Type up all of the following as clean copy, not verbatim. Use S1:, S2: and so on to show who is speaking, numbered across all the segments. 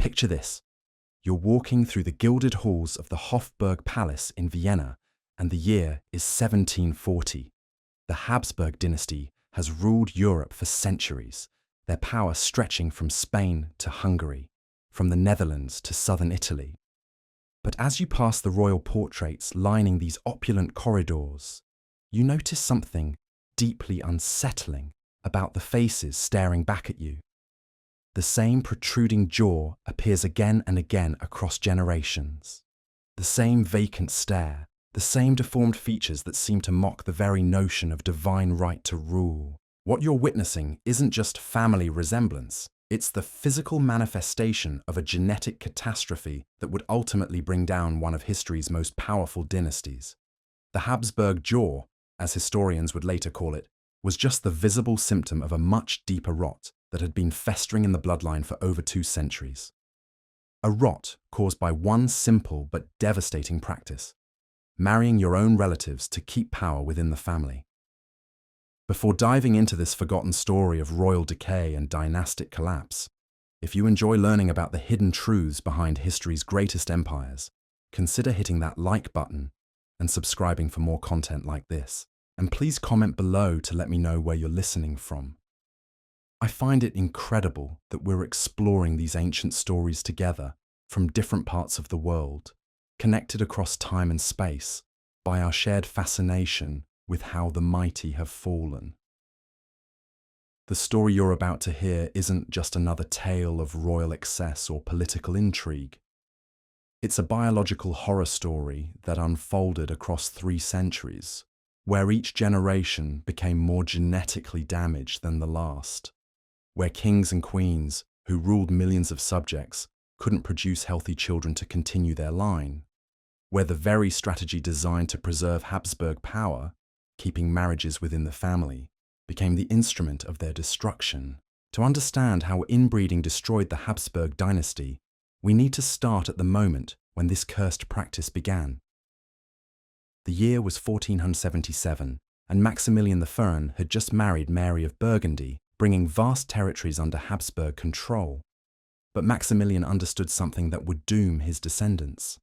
S1: Picture this. You're walking through the gilded halls of the Hofburg Palace in Vienna, and the year is 1740. The Habsburg dynasty has ruled Europe for centuries, their power stretching from Spain to Hungary, from the Netherlands to southern Italy. But as you pass the royal portraits lining these opulent corridors, you notice something deeply unsettling about the faces staring back at you. The same protruding jaw appears again and again across generations. The same vacant stare, the same deformed features that seem to mock the very notion of divine right to rule. What you're witnessing isn't just family resemblance, it's the physical manifestation of a genetic catastrophe that would ultimately bring down one of history's most powerful dynasties. The Habsburg jaw, as historians would later call it, was just the visible symptom of a much deeper rot that had been festering in the bloodline for over 2 centuries. A rot caused by one simple but devastating practice: marrying your own relatives to keep power within the family. Before diving into this forgotten story of royal decay and dynastic collapse, if you enjoy learning about the hidden truths behind history's greatest empires, consider hitting that like button and subscribing for more content like this. And please comment below to let me know where you're listening from. I find it incredible that we're exploring these ancient stories together from different parts of the world, connected across time and space by our shared fascination with how the mighty have fallen. The story you're about to hear isn't just another tale of royal excess or political intrigue. It's a biological horror story that unfolded across 3 centuries, where each generation became more genetically damaged than the last, where kings and queens who ruled millions of subjects couldn't produce healthy children to continue their line, where the very strategy designed to preserve Habsburg power, keeping marriages within the family, became the instrument of their destruction. To understand how inbreeding destroyed the Habsburg dynasty, we need to start at the moment when this cursed practice began. The year was 1477, and Maximilian I had just married Mary of Burgundy, bringing vast territories under Habsburg control. But Maximilian understood something that would doom his descendants.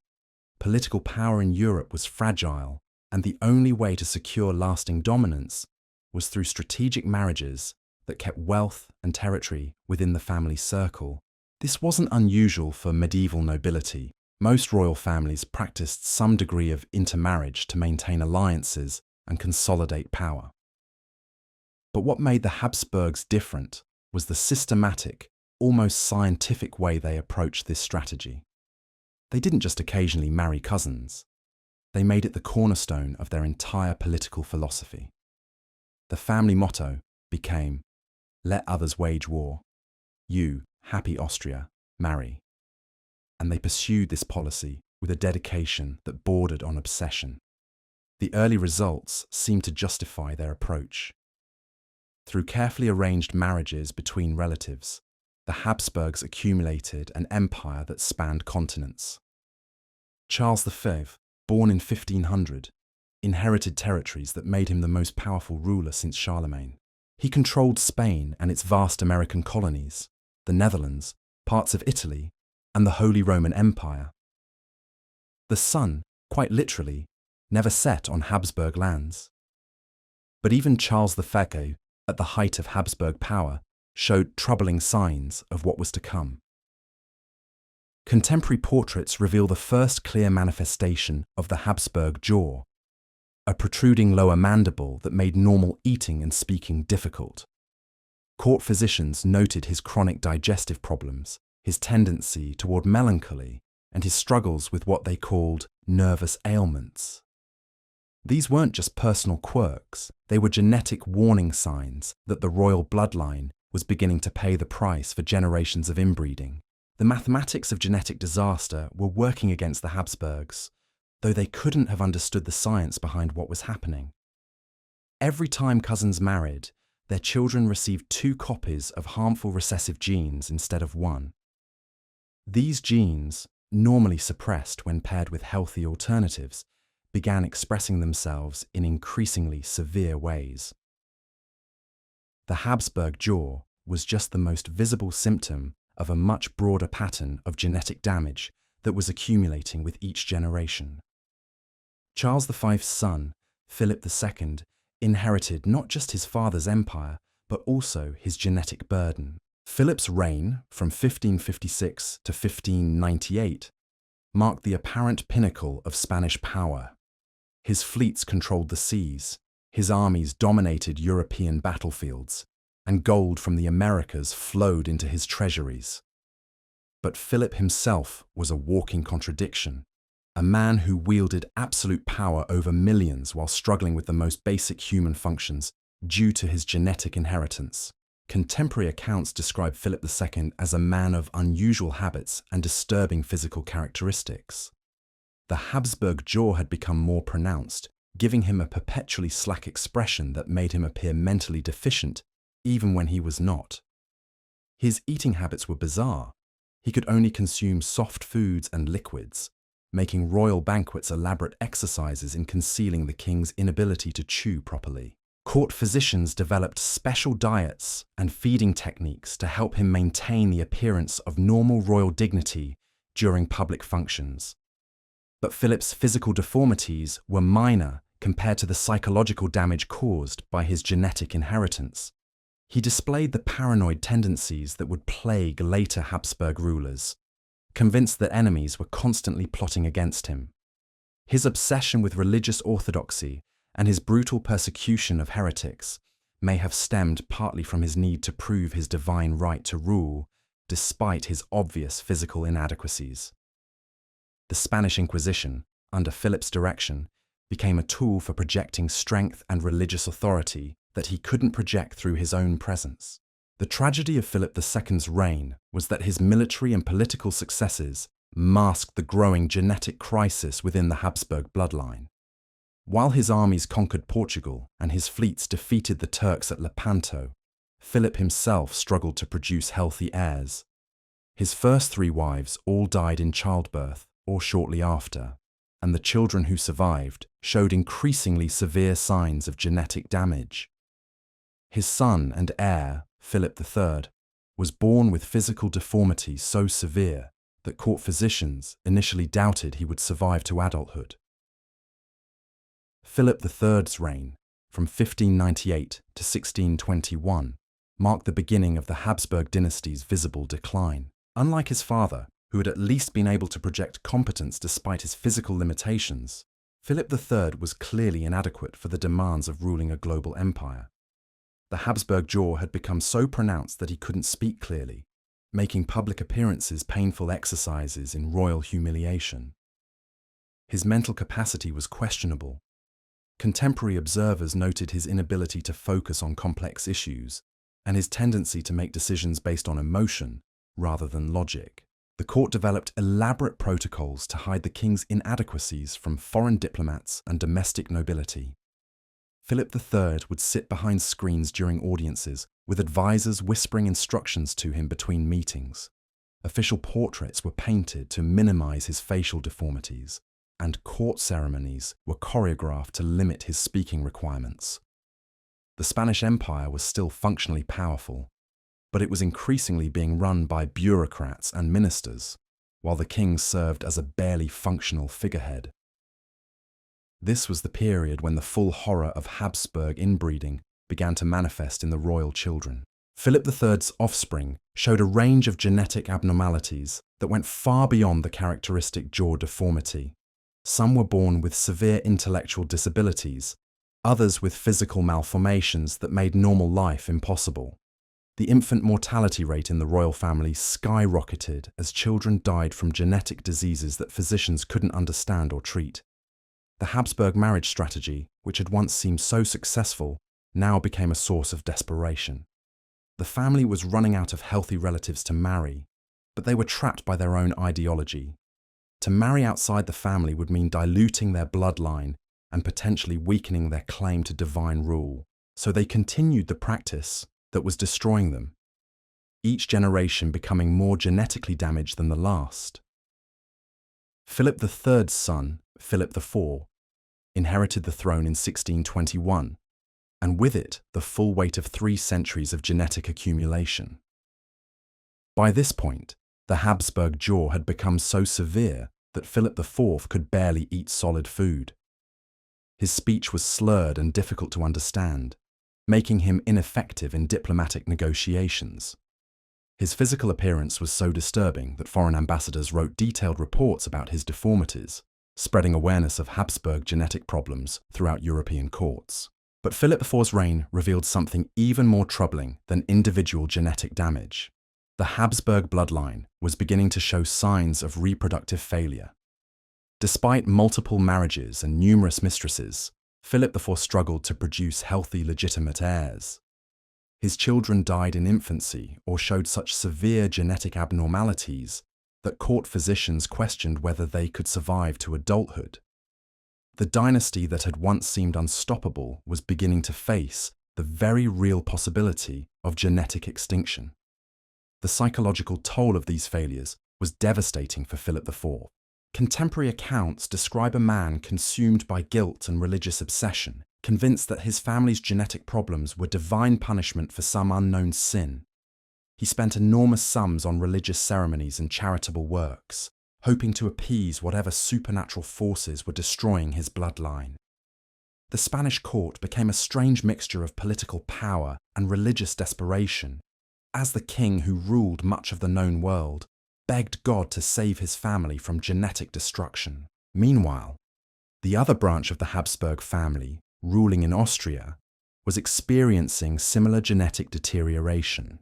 S1: Political power in Europe was fragile, and the only way to secure lasting dominance was through strategic marriages that kept wealth and territory within the family circle. This wasn't unusual for medieval nobility. Most royal families practiced some degree of intermarriage to maintain alliances and consolidate power. But what made the Habsburgs different was the systematic, almost scientific way they approached this strategy. They didn't just occasionally marry cousins. They made it the cornerstone of their entire political philosophy. The family motto became, "Let others wage war. You, happy Austria, marry." And they pursued this policy with a dedication that bordered on obsession. The early results seemed to justify their approach. Through carefully arranged marriages between relatives, the Habsburgs accumulated an empire that spanned continents. Charles V, born in 1500, inherited territories that made him the most powerful ruler since Charlemagne. He controlled Spain and its vast American colonies, the Netherlands, parts of Italy, and the Holy Roman Empire. The sun, quite literally, never set on Habsburg lands. But even Charles V, at the height of Habsburg power, showed troubling signs of what was to come. Contemporary portraits reveal the first clear manifestation of the Habsburg jaw, a protruding lower mandible that made normal eating and speaking difficult. Court physicians noted his chronic digestive problems, his tendency toward melancholy, and his struggles with what they called nervous ailments. These weren't just personal quirks, they were genetic warning signs that the royal bloodline was beginning to pay the price for generations of inbreeding. The mathematics of genetic disaster were working against the Habsburgs, though they couldn't have understood the science behind what was happening. Every time cousins married, their children received 2 copies of harmful recessive genes instead of 1. These genes, normally suppressed when paired with healthy alternatives, began expressing themselves in increasingly severe ways. The Habsburg jaw was just the most visible symptom of a much broader pattern of genetic damage that was accumulating with each generation. Charles V's son, Philip II, inherited not just his father's empire, but also his genetic burden. Philip's reign, from 1556 to 1598, marked the apparent pinnacle of Spanish power. His fleets controlled the seas, his armies dominated European battlefields, and gold from the Americas flowed into his treasuries. But Philip himself was a walking contradiction, a man who wielded absolute power over millions while struggling with the most basic human functions due to his genetic inheritance. Contemporary accounts describe Philip II as a man of unusual habits and disturbing physical characteristics. The Habsburg jaw had become more pronounced, giving him a perpetually slack expression that made him appear mentally deficient, even when he was not. His eating habits were bizarre. He could only consume soft foods and liquids, making royal banquets elaborate exercises in concealing the king's inability to chew properly. Court physicians developed special diets and feeding techniques to help him maintain the appearance of normal royal dignity during public functions. But Philip's physical deformities were minor compared to the psychological damage caused by his genetic inheritance. He displayed the paranoid tendencies that would plague later Habsburg rulers, convinced that enemies were constantly plotting against him. His obsession with religious orthodoxy and his brutal persecution of heretics may have stemmed partly from his need to prove his divine right to rule, despite his obvious physical inadequacies. The Spanish Inquisition, under Philip's direction, became a tool for projecting strength and religious authority that he couldn't project through his own presence. The tragedy of Philip II's reign was that his military and political successes masked the growing genetic crisis within the Habsburg bloodline. While his armies conquered Portugal and his fleets defeated the Turks at Lepanto, Philip himself struggled to produce healthy heirs. His first 3 wives all died in childbirth or shortly after, and the children who survived showed increasingly severe signs of genetic damage. His son and heir, Philip III, was born with physical deformities so severe that court physicians initially doubted he would survive to adulthood. Philip III's reign, from 1598 to 1621, marked the beginning of the Habsburg dynasty's visible decline. Unlike his father, who had at least been able to project competence despite his physical limitations, Philip III was clearly inadequate for the demands of ruling a global empire. The Habsburg jaw had become so pronounced that he couldn't speak clearly, making public appearances painful exercises in royal humiliation. His mental capacity was questionable. Contemporary observers noted his inability to focus on complex issues and his tendency to make decisions based on emotion rather than logic. The court developed elaborate protocols to hide the king's inadequacies from foreign diplomats and domestic nobility. Philip III would sit behind screens during audiences, with advisors whispering instructions to him between meetings. Official portraits were painted to minimize his facial deformities, and court ceremonies were choreographed to limit his speaking requirements. The Spanish Empire was still functionally powerful, but it was increasingly being run by bureaucrats and ministers, while the king served as a barely functional figurehead. This was the period when the full horror of Habsburg inbreeding began to manifest in the royal children. Philip III's offspring showed a range of genetic abnormalities that went far beyond the characteristic jaw deformity. Some were born with severe intellectual disabilities, others with physical malformations that made normal life impossible. The infant mortality rate in the royal family skyrocketed as children died from genetic diseases that physicians couldn't understand or treat. The Habsburg marriage strategy, which had once seemed so successful, now became a source of desperation. The family was running out of healthy relatives to marry, but they were trapped by their own ideology. To marry outside the family would mean diluting their bloodline and potentially weakening their claim to divine rule, so they continued the practice that was destroying them, each generation becoming more genetically damaged than the last. Philip III's son, Philip IV, inherited the throne in 1621, and with it the full weight of 3 centuries of genetic accumulation. By this point, the Habsburg jaw had become so severe that Philip IV could barely eat solid food. His speech was slurred and difficult to understand, making him ineffective in diplomatic negotiations. His physical appearance was so disturbing that foreign ambassadors wrote detailed reports about his deformities, spreading awareness of Habsburg genetic problems throughout European courts. But Philip IV's reign revealed something even more troubling than individual genetic damage. The Habsburg bloodline was beginning to show signs of reproductive failure. Despite multiple marriages and numerous mistresses, Philip IV struggled to produce healthy, legitimate heirs. His children died in infancy or showed such severe genetic abnormalities that court physicians questioned whether they could survive to adulthood. The dynasty that had once seemed unstoppable was beginning to face the very real possibility of genetic extinction. The psychological toll of these failures was devastating for Philip IV. Contemporary accounts describe a man consumed by guilt and religious obsession, convinced that his family's genetic problems were divine punishment for some unknown sin. He spent enormous sums on religious ceremonies and charitable works, hoping to appease whatever supernatural forces were destroying his bloodline. The Spanish court became a strange mixture of political power and religious desperation, as the king who ruled much of the known world begged God to save his family from genetic destruction. Meanwhile, the other branch of the Habsburg family, ruling in Austria, was experiencing similar genetic deterioration.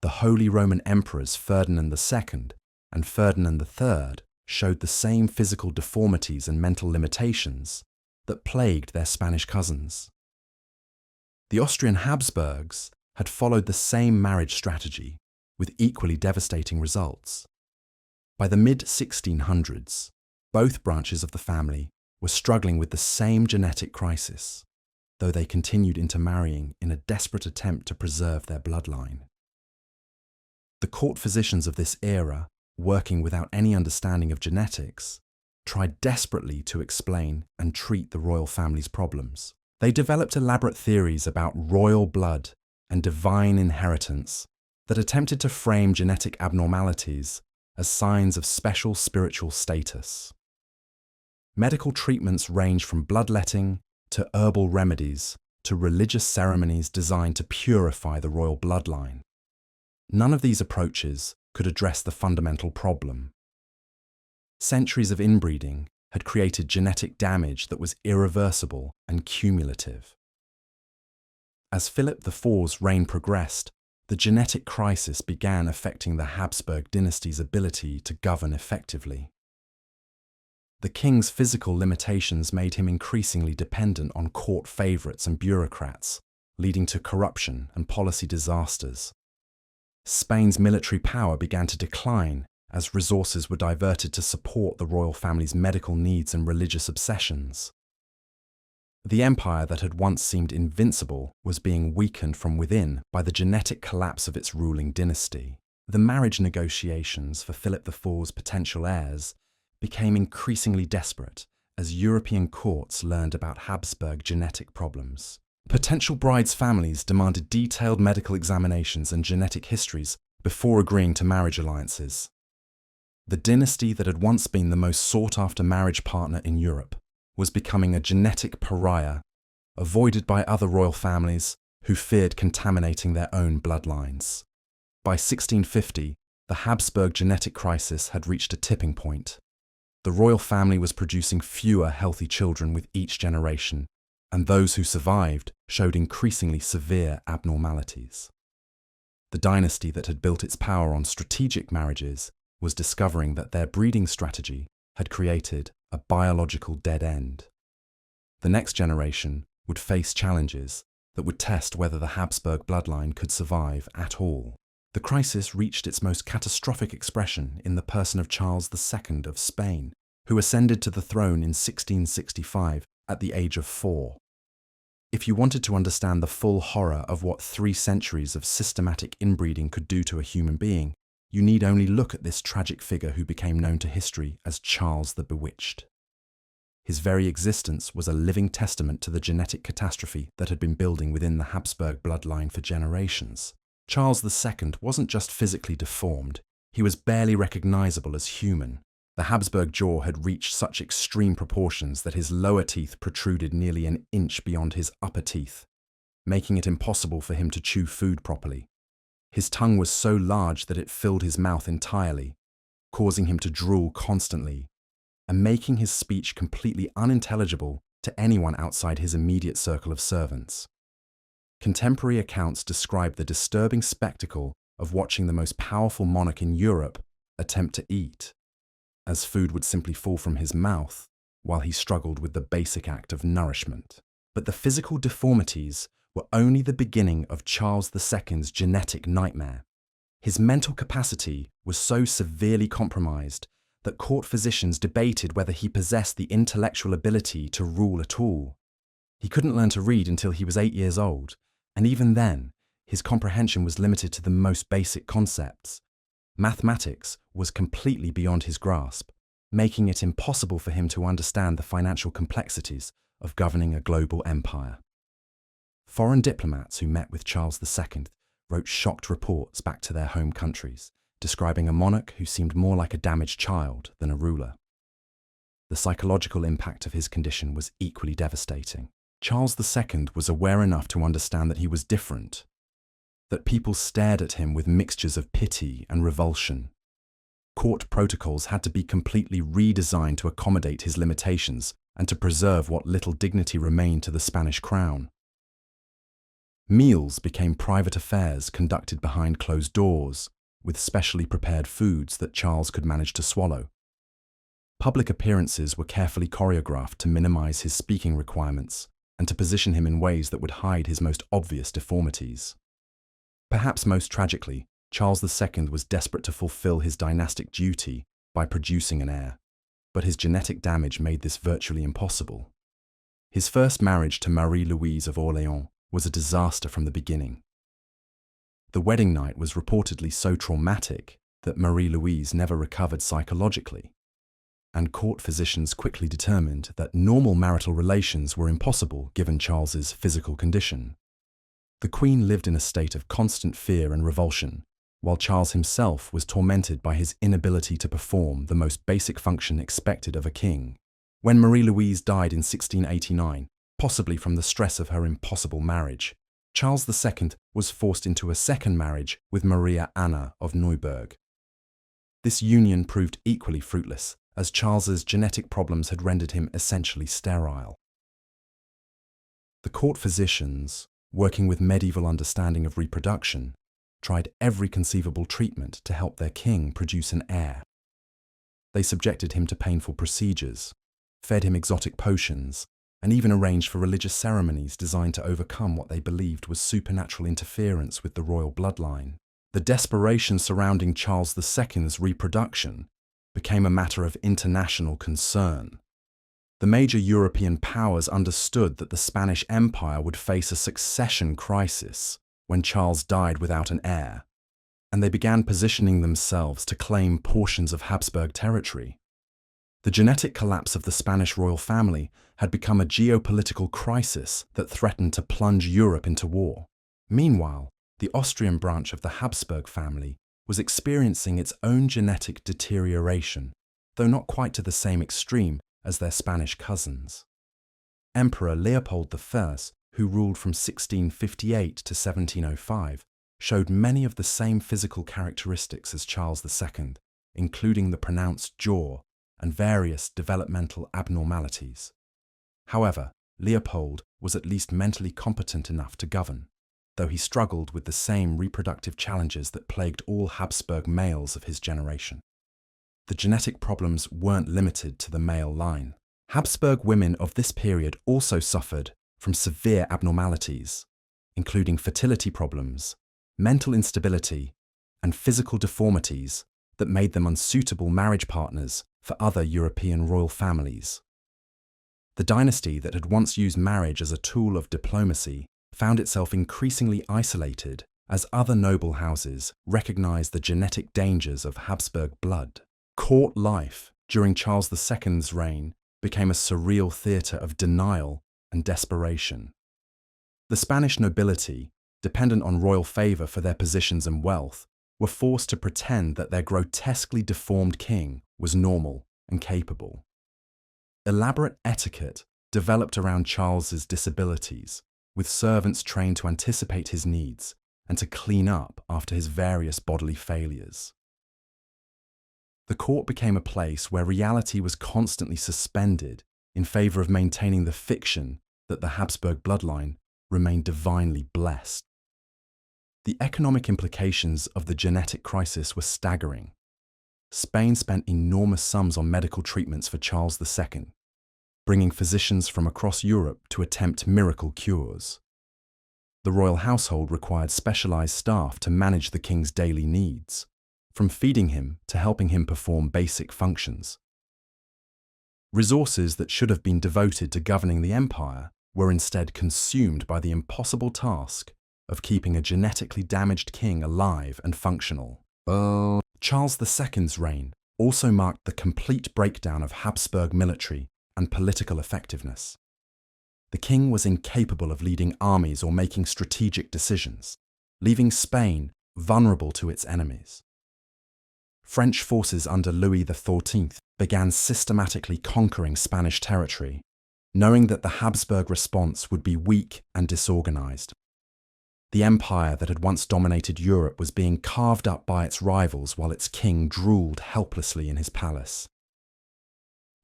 S1: The Holy Roman Emperors Ferdinand II and Ferdinand III showed the same physical deformities and mental limitations that plagued their Spanish cousins. The Austrian Habsburgs had followed the same marriage strategy, with equally devastating results. By the mid-1600s, both branches of the family were struggling with the same genetic crisis, though they continued intermarrying in a desperate attempt to preserve their bloodline. The court physicians of this era, working without any understanding of genetics, tried desperately to explain and treat the royal family's problems. They developed elaborate theories about royal blood and divine inheritance that attempted to frame genetic abnormalities as signs of special spiritual status. Medical treatments range from bloodletting to herbal remedies to religious ceremonies designed to purify the royal bloodline. None of these approaches could address the fundamental problem. Centuries of inbreeding had created genetic damage that was irreversible and cumulative. As Philip IV's reign progressed, the genetic crisis began affecting the Habsburg dynasty's ability to govern effectively. The king's physical limitations made him increasingly dependent on court favourites and bureaucrats, leading to corruption and policy disasters. Spain's military power began to decline as resources were diverted to support the royal family's medical needs and religious obsessions. The empire that had once seemed invincible was being weakened from within by the genetic collapse of its ruling dynasty. The marriage negotiations for Philip IV's potential heirs became increasingly desperate as European courts learned about Habsburg genetic problems. Potential brides' families demanded detailed medical examinations and genetic histories before agreeing to marriage alliances. The dynasty that had once been the most sought-after marriage partner in Europe was becoming a genetic pariah, avoided by other royal families who feared contaminating their own bloodlines. By 1650, the Habsburg genetic crisis had reached a tipping point. The royal family was producing fewer healthy children with each generation, and those who survived showed increasingly severe abnormalities. The dynasty that had built its power on strategic marriages was discovering that their breeding strategy had created a biological dead end. The next generation would face challenges that would test whether the Habsburg bloodline could survive at all. The crisis reached its most catastrophic expression in the person of Charles II of Spain, who ascended to the throne in 1665 at the age of 4. If you wanted to understand the full horror of what 3 centuries of systematic inbreeding could do to a human being, you need only look at this tragic figure who became known to history as Charles the Bewitched. His very existence was a living testament to the genetic catastrophe that had been building within the Habsburg bloodline for generations. Charles II wasn't just physically deformed, he was barely recognizable as human. The Habsburg jaw had reached such extreme proportions that his lower teeth protruded nearly an inch beyond his upper teeth, making it impossible for him to chew food properly. His tongue was so large that it filled his mouth entirely, causing him to drool constantly, and making his speech completely unintelligible to anyone outside his immediate circle of servants. Contemporary accounts describe the disturbing spectacle of watching the most powerful monarch in Europe attempt to eat, as food would simply fall from his mouth while he struggled with the basic act of nourishment. But the physical deformities were only the beginning of Charles II's genetic nightmare. His mental capacity was so severely compromised that court physicians debated whether he possessed the intellectual ability to rule at all. He couldn't learn to read until he was 8 years old, and even then, his comprehension was limited to the most basic concepts. Mathematics was completely beyond his grasp, making it impossible for him to understand the financial complexities of governing a global empire. Foreign diplomats who met with Charles II wrote shocked reports back to their home countries, describing a monarch who seemed more like a damaged child than a ruler. The psychological impact of his condition was equally devastating. Charles II was aware enough to understand that he was different, that people stared at him with mixtures of pity and revulsion. Court protocols had to be completely redesigned to accommodate his limitations and to preserve what little dignity remained to the Spanish crown. Meals became private affairs conducted behind closed doors, with specially prepared foods that Charles could manage to swallow. Public appearances were carefully choreographed to minimize his speaking requirements and to position him in ways that would hide his most obvious deformities. Perhaps most tragically, Charles II was desperate to fulfill his dynastic duty by producing an heir, but his genetic damage made this virtually impossible. His first marriage to Marie-Louise of Orléans was a disaster from the beginning. The wedding night was reportedly so traumatic that Marie-Louise never recovered psychologically, and court physicians quickly determined that normal marital relations were impossible given Charles's physical condition. The Queen lived in a state of constant fear and revulsion, while Charles himself was tormented by his inability to perform the most basic function expected of a king. When Marie-Louise died in 1689, possibly from the stress of her impossible marriage, Charles II was forced into a second marriage with Maria Anna of Neuburg. This union proved equally fruitless, as Charles's genetic problems had rendered him essentially sterile. The court physicians, working with medieval understanding of reproduction, tried every conceivable treatment to help their king produce an heir. They subjected him to painful procedures, fed him exotic potions, and even arranged for religious ceremonies designed to overcome what they believed was supernatural interference with the royal bloodline. The desperation surrounding Charles II's reproduction became a matter of international concern. The major European powers understood that the Spanish Empire would face a succession crisis when Charles died without an heir, and they began positioning themselves to claim portions of Habsburg territory. The genetic collapse of the Spanish royal family had become a geopolitical crisis that threatened to plunge Europe into war. Meanwhile, the Austrian branch of the Habsburg family was experiencing its own genetic deterioration, though not quite to the same extreme as their Spanish cousins. Emperor Leopold I, who ruled from 1658 to 1705, showed many of the same physical characteristics as Charles II, including the pronounced jaw and various developmental abnormalities. However, Leopold was at least mentally competent enough to govern, though he struggled with the same reproductive challenges that plagued all Habsburg males of his generation. The genetic problems weren't limited to the male line. Habsburg women of this period also suffered from severe abnormalities, including fertility problems, mental instability, and physical deformities that made them unsuitable marriage partners for other European royal families. The dynasty that had once used marriage as a tool of diplomacy found itself increasingly isolated as other noble houses recognized the genetic dangers of Habsburg blood. Court life during Charles II's reign became a surreal theatre of denial and desperation. The Spanish nobility, dependent on royal favour for their positions and wealth, were forced to pretend that their grotesquely deformed king was normal and capable. Elaborate etiquette developed around Charles's disabilities, with servants trained to anticipate his needs and to clean up after his various bodily failures. The court became a place where reality was constantly suspended in favour of maintaining the fiction that the Habsburg bloodline remained divinely blessed. The economic implications of the genetic crisis were staggering. Spain spent enormous sums on medical treatments for Charles II, bringing physicians from across Europe to attempt miracle cures. The royal household required specialised staff to manage the king's daily needs, from feeding him to helping him perform basic functions. Resources that should have been devoted to governing the empire were instead consumed by the impossible task of keeping a genetically damaged king alive and functional. Charles II's reign also marked the complete breakdown of Habsburg military and political effectiveness. The king was incapable of leading armies or making strategic decisions, leaving Spain vulnerable to its enemies. French forces under Louis XIV began systematically conquering Spanish territory, knowing that the Habsburg response would be weak and disorganized. The empire that had once dominated Europe was being carved up by its rivals while its king drooled helplessly in his palace.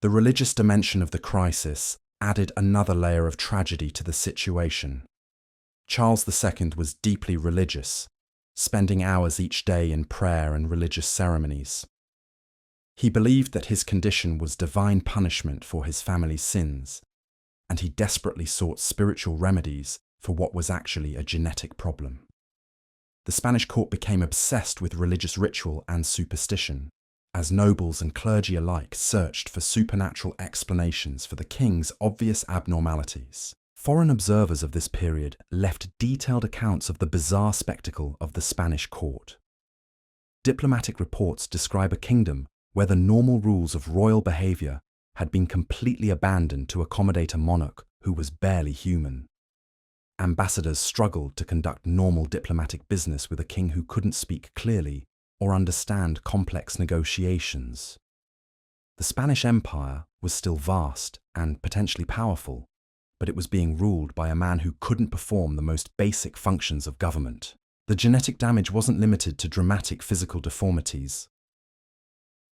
S1: The religious dimension of the crisis added another layer of tragedy to the situation. Charles II was deeply religious, spending hours each day in prayer and religious ceremonies. He believed that his condition was divine punishment for his family's sins, and he desperately sought spiritual remedies for what was actually a genetic problem. The Spanish court became obsessed with religious ritual and superstition, as nobles and clergy alike searched for supernatural explanations for the king's obvious abnormalities. Foreign observers of this period left detailed accounts of the bizarre spectacle of the Spanish court. Diplomatic reports describe a kingdom where the normal rules of royal behaviour had been completely abandoned to accommodate a monarch who was barely human. Ambassadors struggled to conduct normal diplomatic business with a king who couldn't speak clearly or understand complex negotiations. The Spanish Empire was still vast and potentially powerful, but it was being ruled by a man who couldn't perform the most basic functions of government. The genetic damage wasn't limited to dramatic physical deformities.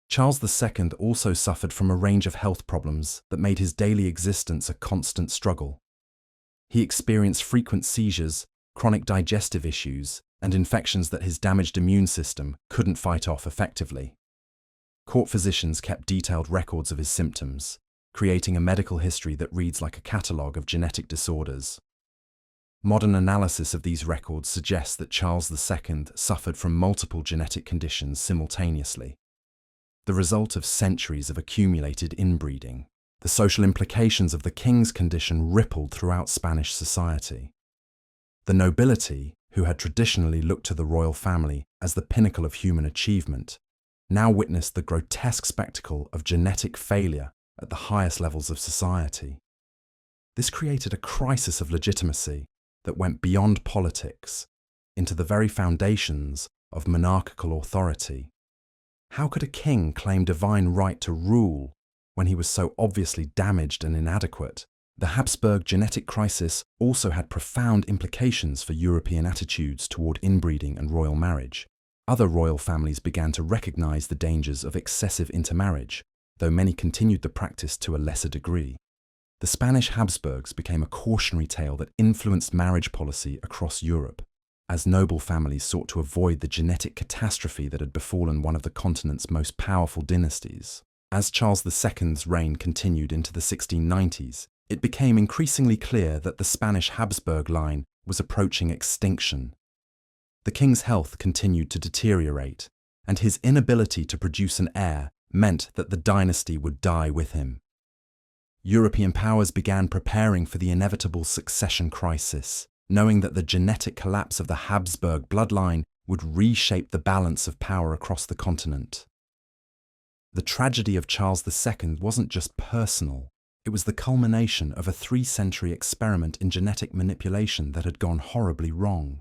S1: Charles II also suffered from a range of health problems that made his daily existence a constant struggle. He experienced frequent seizures, chronic digestive issues, and infections that his damaged immune system couldn't fight off effectively. Court physicians kept detailed records of his symptoms, creating a medical history that reads like a catalogue of genetic disorders. Modern analysis of these records suggests that Charles II suffered from multiple genetic conditions simultaneously, the result of centuries of accumulated inbreeding. The social implications of the king's condition rippled throughout Spanish society. The nobility, who had traditionally looked to the royal family as the pinnacle of human achievement, now witnessed the grotesque spectacle of genetic failure at the highest levels of society. This created a crisis of legitimacy that went beyond politics into the very foundations of monarchical authority. How could a king claim divine right to rule when he was so obviously damaged and inadequate? The Habsburg genetic crisis also had profound implications for European attitudes toward inbreeding and royal marriage. Other royal families began to recognize the dangers of excessive intermarriage, though many continued the practice to a lesser degree. The Spanish Habsburgs became a cautionary tale that influenced marriage policy across Europe, as noble families sought to avoid the genetic catastrophe that had befallen one of the continent's most powerful dynasties. As Charles II's reign continued into the 1690s, it became increasingly clear that the Spanish Habsburg line was approaching extinction. The king's health continued to deteriorate, and his inability to produce an heir meant that the dynasty would die with him. European powers began preparing for the inevitable succession crisis, knowing that the genetic collapse of the Habsburg bloodline would reshape the balance of power across the continent. The tragedy of Charles II wasn't just personal. It was the culmination of a 3-century experiment in genetic manipulation that had gone horribly wrong.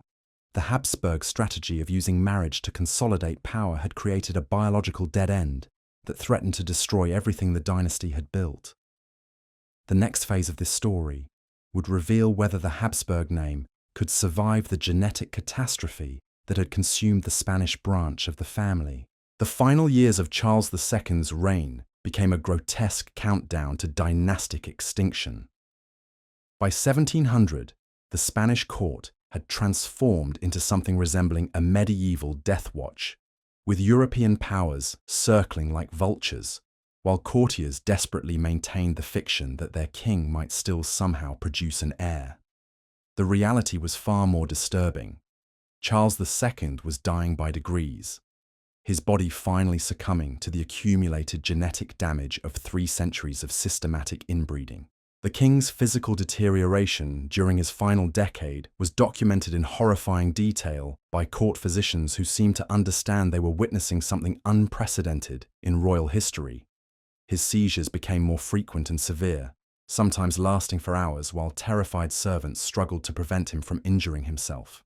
S1: The Habsburg strategy of using marriage to consolidate power had created a biological dead end that threatened to destroy everything the dynasty had built. The next phase of this story would reveal whether the Habsburg name could survive the genetic catastrophe that had consumed the Spanish branch of the family. The final years of Charles II's reign became a grotesque countdown to dynastic extinction. By 1700, the Spanish court had transformed into something resembling a medieval death watch, with European powers circling like vultures, while courtiers desperately maintained the fiction that their king might still somehow produce an heir. The reality was far more disturbing. Charles II was dying by degrees, his body finally succumbing to the accumulated genetic damage of 3 centuries of systematic inbreeding. The king's physical deterioration during his final decade was documented in horrifying detail by court physicians who seemed to understand they were witnessing something unprecedented in royal history. His seizures became more frequent and severe, sometimes lasting for hours while terrified servants struggled to prevent him from injuring himself.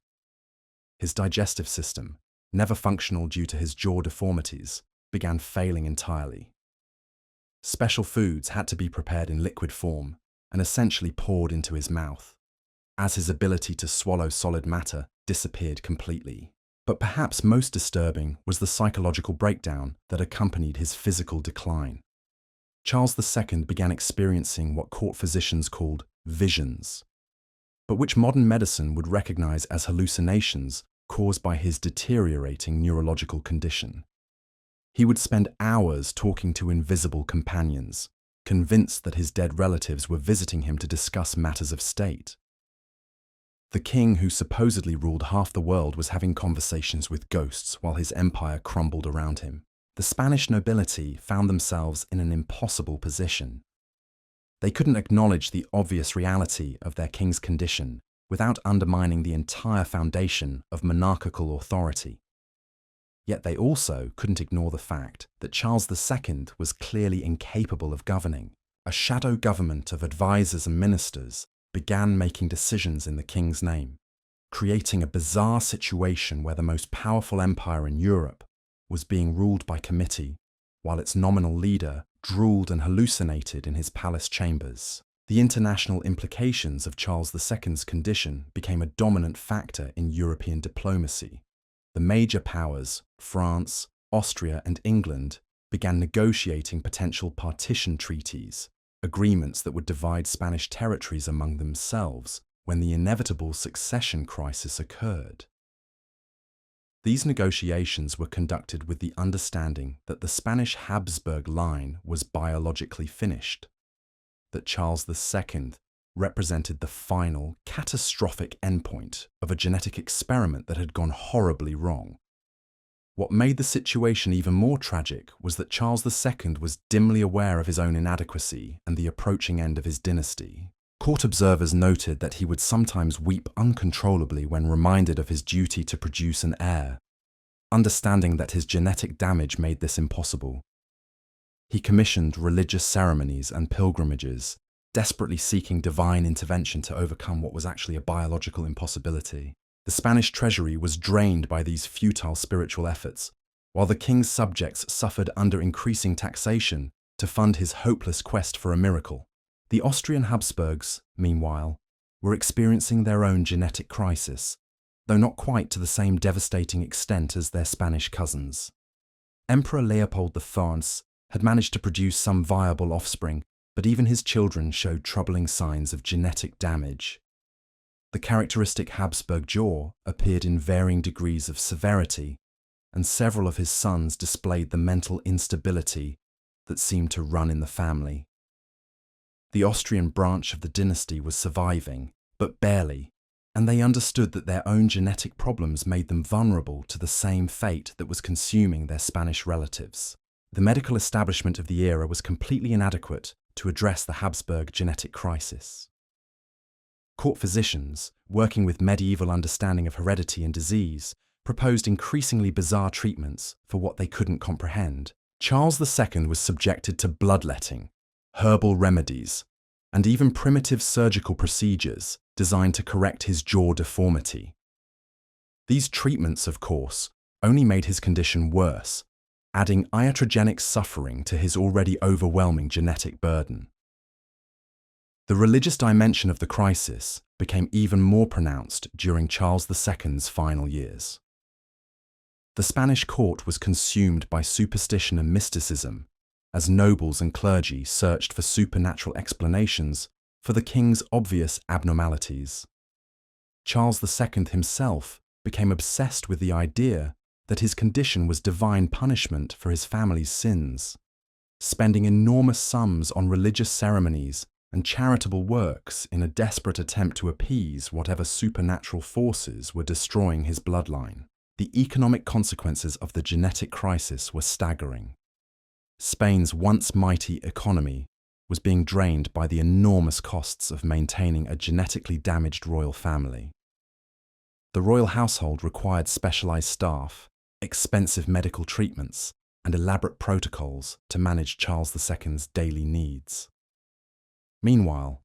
S1: His digestive system, never functional due to his jaw deformities, began failing entirely. Special foods had to be prepared in liquid form and essentially poured into his mouth, as his ability to swallow solid matter disappeared completely. But perhaps most disturbing was the psychological breakdown that accompanied his physical decline. Charles II began experiencing what court physicians called visions, but which modern medicine would recognize as hallucinations caused by his deteriorating neurological condition. He would spend hours talking to invisible companions, convinced that his dead relatives were visiting him to discuss matters of state. The king who supposedly ruled half the world was having conversations with ghosts while his empire crumbled around him. The Spanish nobility found themselves in an impossible position. They couldn't acknowledge the obvious reality of their king's condition without undermining the entire foundation of monarchical authority. Yet they also couldn't ignore the fact that Charles II was clearly incapable of governing. A shadow government of advisors and ministers began making decisions in the king's name, creating a bizarre situation where the most powerful empire in Europe was being ruled by committee, while its nominal leader drooled and hallucinated in his palace chambers. The international implications of Charles II's condition became a dominant factor in European diplomacy. The major powers, France, Austria, and England, began negotiating potential partition treaties, agreements that would divide Spanish territories among themselves when the inevitable succession crisis occurred. These negotiations were conducted with the understanding that the Spanish Habsburg line was biologically finished, that Charles II represented the final, catastrophic endpoint of a genetic experiment that had gone horribly wrong. What made the situation even more tragic was that Charles II was dimly aware of his own inadequacy and the approaching end of his dynasty. Court observers noted that he would sometimes weep uncontrollably when reminded of his duty to produce an heir, understanding that his genetic damage made this impossible. He commissioned religious ceremonies and pilgrimages, desperately seeking divine intervention to overcome what was actually a biological impossibility. The Spanish treasury was drained by these futile spiritual efforts, while the king's subjects suffered under increasing taxation to fund his hopeless quest for a miracle. The Austrian Habsburgs, meanwhile, were experiencing their own genetic crisis, though not quite to the same devastating extent as their Spanish cousins. Emperor Leopold I had managed to produce some viable offspring, but even his children showed troubling signs of genetic damage. The characteristic Habsburg jaw appeared in varying degrees of severity, and several of his sons displayed the mental instability that seemed to run in the family. The Austrian branch of the dynasty was surviving, but barely, and they understood that their own genetic problems made them vulnerable to the same fate that was consuming their Spanish relatives. The medical establishment of the era was completely inadequate to address the Habsburg genetic crisis. Court physicians, working with medieval understanding of heredity and disease, proposed increasingly bizarre treatments for what they couldn't comprehend. Charles II was subjected to bloodletting, herbal remedies, and even primitive surgical procedures designed to correct his jaw deformity. These treatments, of course, only made his condition worse, adding iatrogenic suffering to his already overwhelming genetic burden. The religious dimension of the crisis became even more pronounced during Charles II's final years. The Spanish court was consumed by superstition and mysticism, as nobles and clergy searched for supernatural explanations for the king's obvious abnormalities. Charles II himself became obsessed with the idea that his condition was divine punishment for his family's sins, spending enormous sums on religious ceremonies and charitable works in a desperate attempt to appease whatever supernatural forces were destroying his bloodline. The economic consequences of the genetic crisis were staggering. Spain's once mighty economy was being drained by the enormous costs of maintaining a genetically damaged royal family. The royal household required specialized staff, expensive medical treatments, and elaborate protocols to manage Charles II's daily needs. Meanwhile,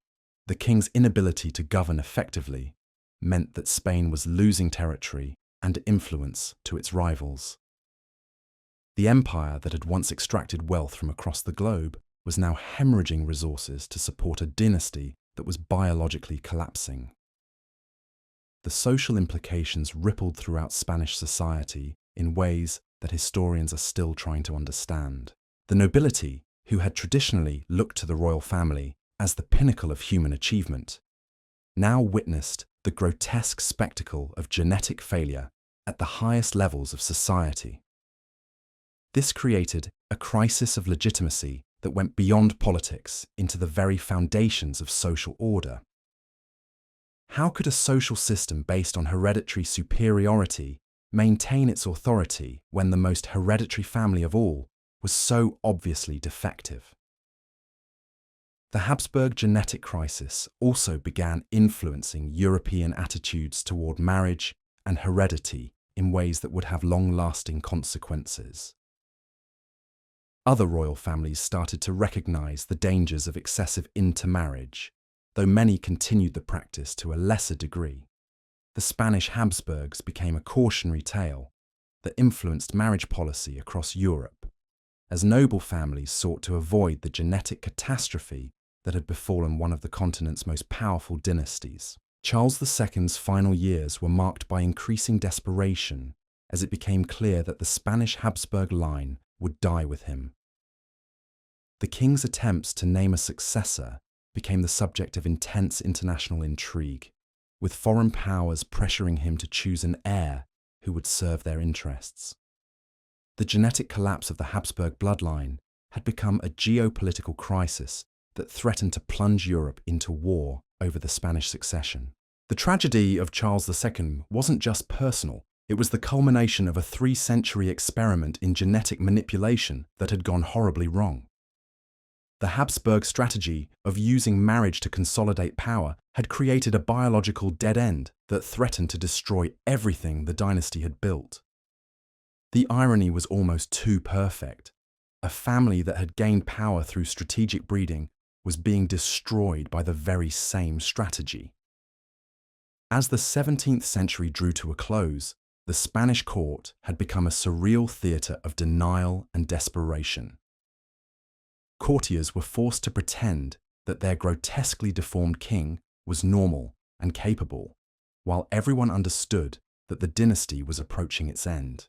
S1: the king's inability to govern effectively meant that Spain was losing territory and influence to its rivals. The empire that had once extracted wealth from across the globe was now hemorrhaging resources to support a dynasty that was biologically collapsing. The social implications rippled throughout Spanish society in ways that historians are still trying to understand. The nobility, who had traditionally looked to the royal family as the pinnacle of human achievement, now witnessed the grotesque spectacle of genetic failure at the highest levels of society. This created a crisis of legitimacy that went beyond politics into the very foundations of social order. How could a social system based on hereditary superiority maintain its authority when the most hereditary family of all was so obviously defective? The Habsburg genetic crisis also began influencing European attitudes toward marriage and heredity in ways that would have long-lasting consequences. Other royal families started to recognize the dangers of excessive intermarriage, though many continued the practice to a lesser degree. The Spanish Habsburgs became a cautionary tale that influenced marriage policy across Europe, as noble families sought to avoid the genetic catastrophe that had befallen one of the continent's most powerful dynasties. Charles II's final years were marked by increasing desperation as it became clear that the Spanish Habsburg line would die with him. The king's attempts to name a successor became the subject of intense international intrigue, with foreign powers pressuring him to choose an heir who would serve their interests. The genetic collapse of the Habsburg bloodline had become a geopolitical crisis that threatened to plunge Europe into war over the Spanish succession. The tragedy of Charles II wasn't just personal, it was the culmination of a 3-century experiment in genetic manipulation that had gone horribly wrong. The Habsburg strategy of using marriage to consolidate power had created a biological dead end that threatened to destroy everything the dynasty had built. The irony was almost too perfect. A family that had gained power through strategic breeding was being destroyed by the very same strategy. As the 17th century drew to a close, the Spanish court had become a surreal theatre of denial and desperation. Courtiers were forced to pretend that their grotesquely deformed king was normal and capable, while everyone understood that the dynasty was approaching its end.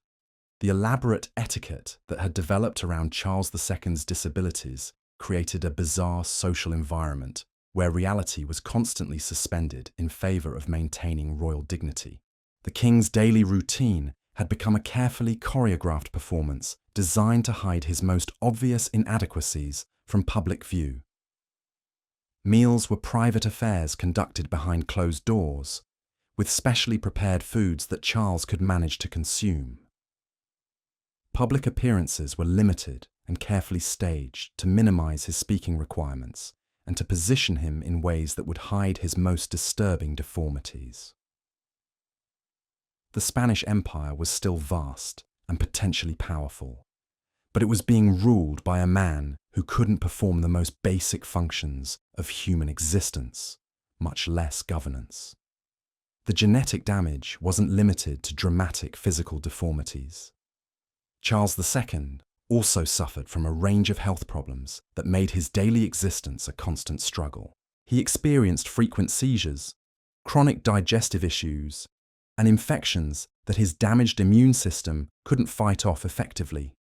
S1: The elaborate etiquette that had developed around Charles II's disabilities created a bizarre social environment where reality was constantly suspended in favour of maintaining royal dignity. The king's daily routine had become a carefully choreographed performance designed to hide his most obvious inadequacies from public view. Meals were private affairs conducted behind closed doors, with specially prepared foods that Charles could manage to consume. Public appearances were limited and carefully staged to minimize his speaking requirements and to position him in ways that would hide his most disturbing deformities. The Spanish Empire was still vast and potentially powerful, but it was being ruled by a man who couldn't perform the most basic functions of human existence, much less governance. The genetic damage wasn't limited to dramatic physical deformities. Charles II also suffered from a range of health problems that made his daily existence a constant struggle. He experienced frequent seizures, chronic digestive issues, and infections that his damaged immune system couldn't fight off effectively.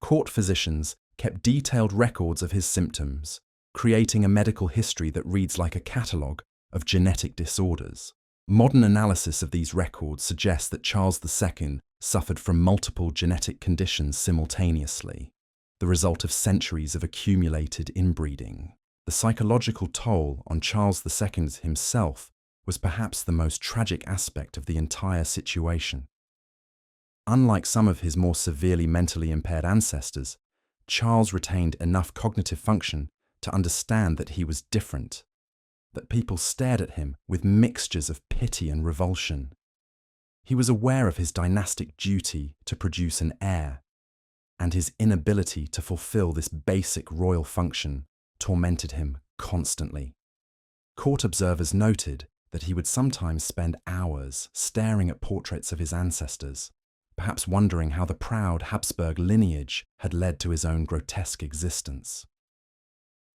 S1: Court physicians kept detailed records of his symptoms, creating a medical history that reads like a catalogue of genetic disorders. Modern analysis of these records suggests that Charles II suffered from multiple genetic conditions simultaneously, the result of centuries of accumulated inbreeding. The psychological toll on Charles II himself was perhaps the most tragic aspect of the entire situation. Unlike some of his more severely mentally impaired ancestors, Charles retained enough cognitive function to understand that he was different, that people stared at him with mixtures of pity and revulsion. He was aware of his dynastic duty to produce an heir, and his inability to fulfill this basic royal function tormented him constantly. Court observers noted that he would sometimes spend hours staring at portraits of his ancestors, perhaps wondering how the proud Habsburg lineage had led to his own grotesque existence.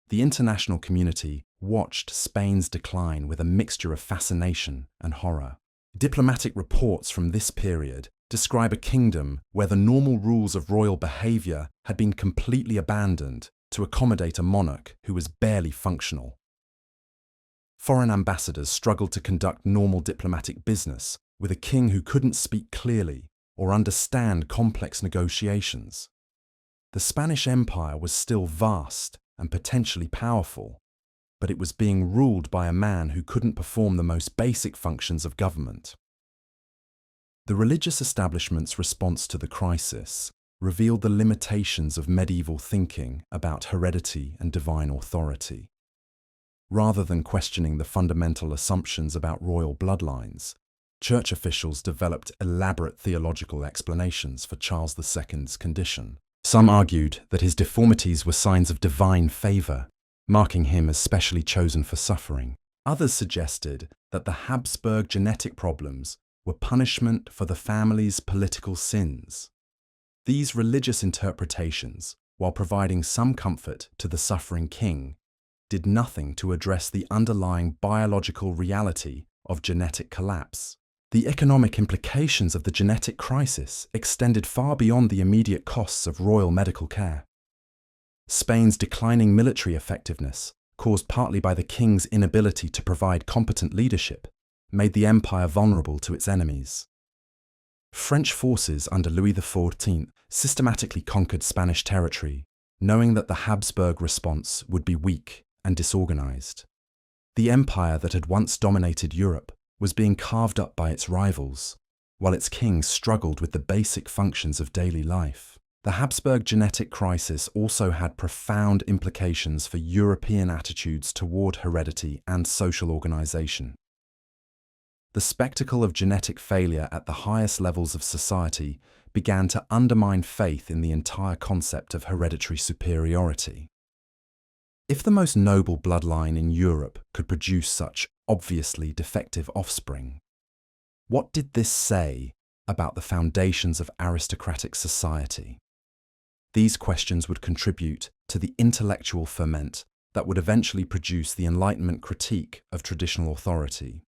S1: The international community watched Spain's decline with a mixture of fascination and horror. Diplomatic reports from this period describe a kingdom where the normal rules of royal behaviour had been completely abandoned to accommodate a monarch who was barely functional. Foreign ambassadors struggled to conduct normal diplomatic business with a king who couldn't speak clearly or understand complex negotiations. The Spanish Empire was still vast and potentially powerful, but it was being ruled by a man who couldn't perform the most basic functions of government. The religious establishment's response to the crisis revealed the limitations of medieval thinking about heredity and divine authority. Rather than questioning the fundamental assumptions about royal bloodlines, church officials developed elaborate theological explanations for Charles II's condition. Some argued that his deformities were signs of divine favour, marking him as specially chosen for suffering. Others suggested that the Habsburg genetic problems were punishment for the family's political sins. These religious interpretations, while providing some comfort to the suffering king, did nothing to address the underlying biological reality of genetic collapse. The economic implications of the genetic crisis extended far beyond the immediate costs of royal medical care. Spain's declining military effectiveness, caused partly by the king's inability to provide competent leadership, made the empire vulnerable to its enemies. French forces under Louis XIV systematically conquered Spanish territory, knowing that the Habsburg response would be weak and disorganized. The empire that had once dominated Europe was being carved up by its rivals, while its king struggled with the basic functions of daily life. The Habsburg genetic crisis also had profound implications for European attitudes toward heredity and social organization. The spectacle of genetic failure at the highest levels of society began to undermine faith in the entire concept of hereditary superiority. If the most noble bloodline in Europe could produce such obviously defective offspring, what did this say about the foundations of aristocratic society? These questions would contribute to the intellectual ferment that would eventually produce the Enlightenment critique of traditional authority.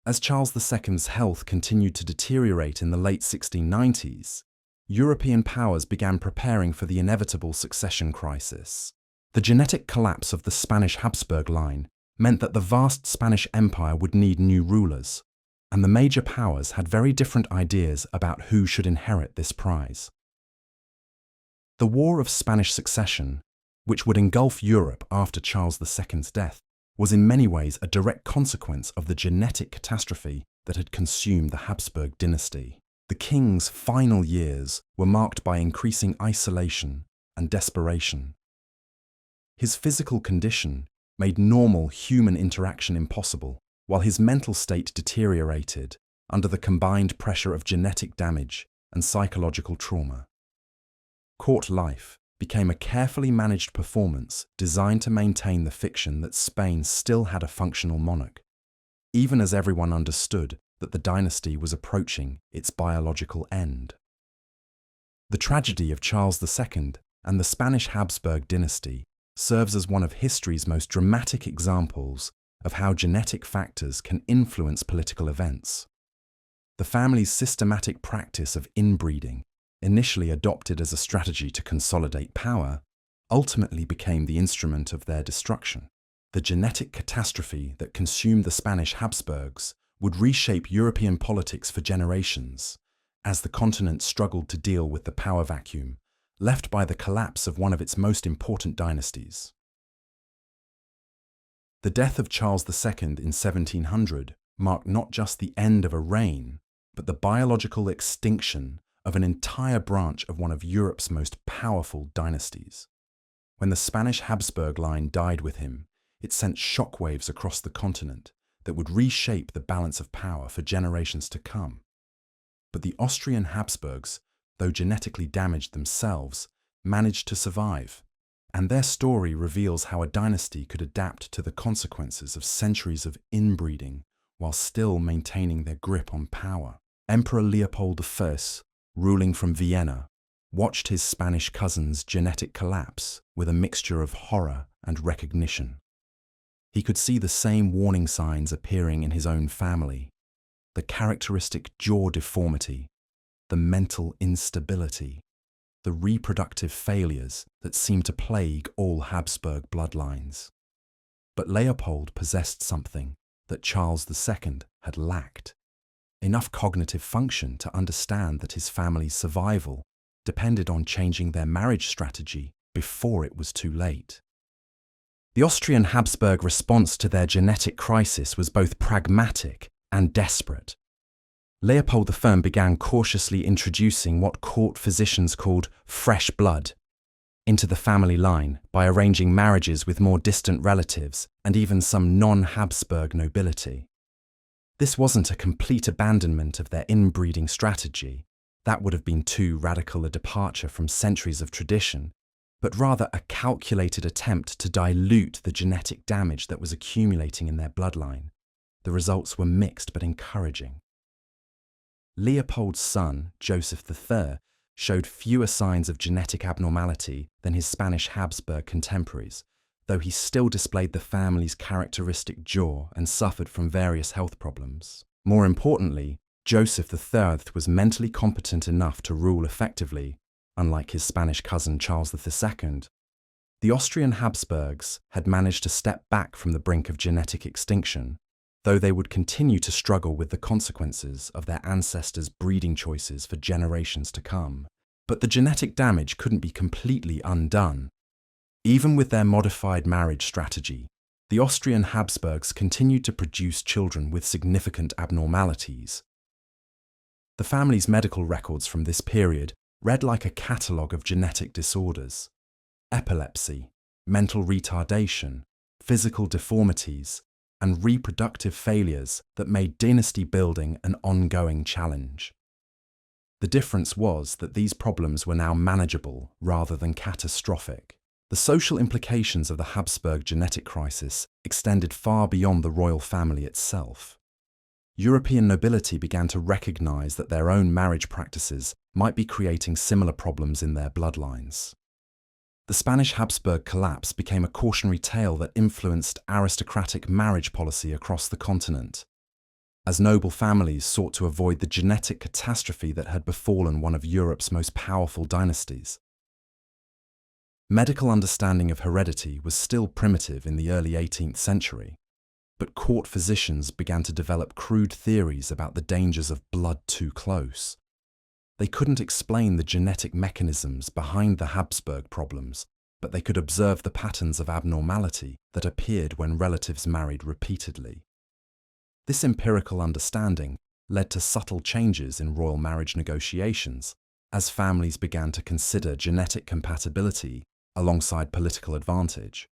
S1: As Charles II's health continued to deteriorate in the late 1690s, European powers began preparing for the inevitable succession crisis. The genetic collapse of the Spanish Habsburg line meant that the vast Spanish Empire would need new rulers, and the major powers had very different ideas about who should inherit this prize. The War of Spanish Succession, which would engulf Europe after Charles II's death, was in many ways a direct consequence of the genetic catastrophe that had consumed the Habsburg dynasty. The king's final years were marked by increasing isolation and desperation. His physical condition made normal human interaction impossible, while his mental state deteriorated under the combined pressure of genetic damage and psychological trauma. Court life became a carefully managed performance designed to maintain the fiction that Spain still had a functional monarch. even as everyone understood that the dynasty was approaching its biological end. The tragedy of Charles II and the Spanish Habsburg dynasty serves as one of history's most dramatic examples of how genetic factors can influence political events. The family's systematic practice of inbreeding, initially adopted as a strategy to consolidate power, ultimately became the instrument of their destruction. The genetic catastrophe that consumed the Spanish Habsburgs would reshape European politics for generations, as the continent struggled to deal with the power vacuum left by the collapse of one of its most important dynasties. The death of Charles II in 1700 marked not just the end of a reign, but the biological extinction of an entire branch of one of Europe's most powerful dynasties. When the Spanish Habsburg line died with him, it sent shockwaves across the continent that would reshape the balance of power for generations to come. But the Austrian Habsburgs, though genetically damaged themselves, managed to survive, and their story reveals how a dynasty could adapt to the consequences of centuries of inbreeding while still maintaining their grip on power. Emperor Leopold I, ruling from Vienna, watched his Spanish cousin's genetic collapse with a mixture of horror and recognition. He could see the same warning signs appearing in his own family: the characteristic jaw deformity, the mental instability, the reproductive failures that seemed to plague all Habsburg bloodlines. But Leopold possessed something that Charles II had lacked: enough cognitive function to understand that his family's survival depended on changing their marriage strategy before it was too late. The Austrian Habsburg response to their genetic crisis was both pragmatic and desperate. Leopold I began cautiously introducing what court physicians called fresh blood into the family line by arranging marriages with more distant relatives and even some non-Habsburg nobility. This wasn't a complete abandonment of their inbreeding strategy. That would have been too radical a departure from centuries of tradition, but rather a calculated attempt to dilute the genetic damage that was accumulating in their bloodline. The results were mixed but encouraging. Leopold's son, Joseph III, showed fewer signs of genetic abnormality than his Spanish Habsburg contemporaries, though he still displayed the family's characteristic jaw and suffered from various health problems. More importantly, Joseph III was mentally competent enough to rule effectively, unlike his Spanish cousin Charles II. The Austrian Habsburgs had managed to step back from the brink of genetic extinction, though they would continue to struggle with the consequences of their ancestors' breeding choices for generations to come. But the genetic damage couldn't be completely undone. Even with their modified marriage strategy, the Austrian Habsburgs continued to produce children with significant abnormalities. The family's medical records from this period read like a catalogue of genetic disorders: epilepsy, mental retardation, physical deformities, and reproductive failures that made dynasty building an ongoing challenge. The difference was that these problems were now manageable rather than catastrophic. The social implications of the Habsburg genetic crisis extended far beyond the royal family itself. European nobility began to recognize that their own marriage practices might be creating similar problems in their bloodlines. The Spanish Habsburg collapse became a cautionary tale that influenced aristocratic marriage policy across the continent, as noble families sought to avoid the genetic catastrophe that had befallen one of Europe's most powerful dynasties. Medical understanding of heredity was still primitive in the early 18th century, but court physicians began to develop crude theories about the dangers of blood too close. They couldn't explain the genetic mechanisms behind the Habsburg problems, but they could observe the patterns of abnormality that appeared when relatives married repeatedly. This empirical understanding led to subtle changes in royal marriage negotiations as families began to consider genetic compatibility alongside political advantage.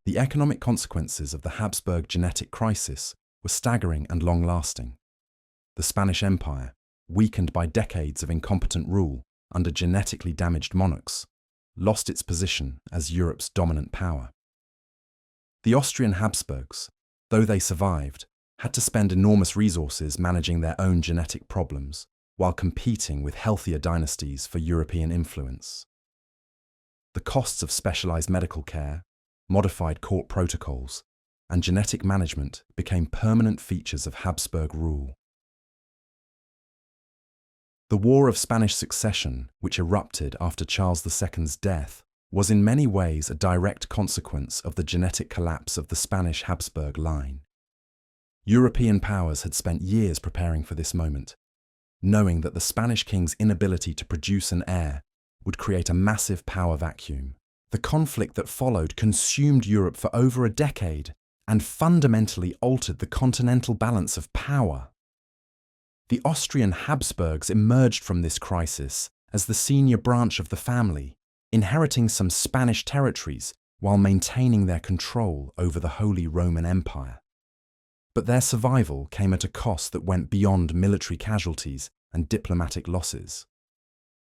S1: The economic consequences of the Habsburg genetic crisis were staggering and long-lasting. The Spanish Empire, weakened by decades of incompetent rule under genetically damaged monarchs, lost its position as Europe's dominant power. The Austrian Habsburgs, though they survived, had to spend enormous resources managing their own genetic problems while competing with healthier dynasties for European influence. The costs of specialized medical care, modified court protocols, and genetic management became permanent features of Habsburg rule. The War of Spanish Succession, which erupted after Charles II's death, was in many ways a direct consequence of the genetic collapse of the Spanish Habsburg line. European powers had spent years preparing for this moment, knowing that the Spanish king's inability to produce an heir would create a massive power vacuum. The conflict that followed consumed Europe for over a decade and fundamentally altered the continental balance of power. The Austrian Habsburgs emerged from this crisis as the senior branch of the family, inheriting some Spanish territories while maintaining their control over the Holy Roman Empire. But their survival came at a cost that went beyond military casualties and diplomatic losses.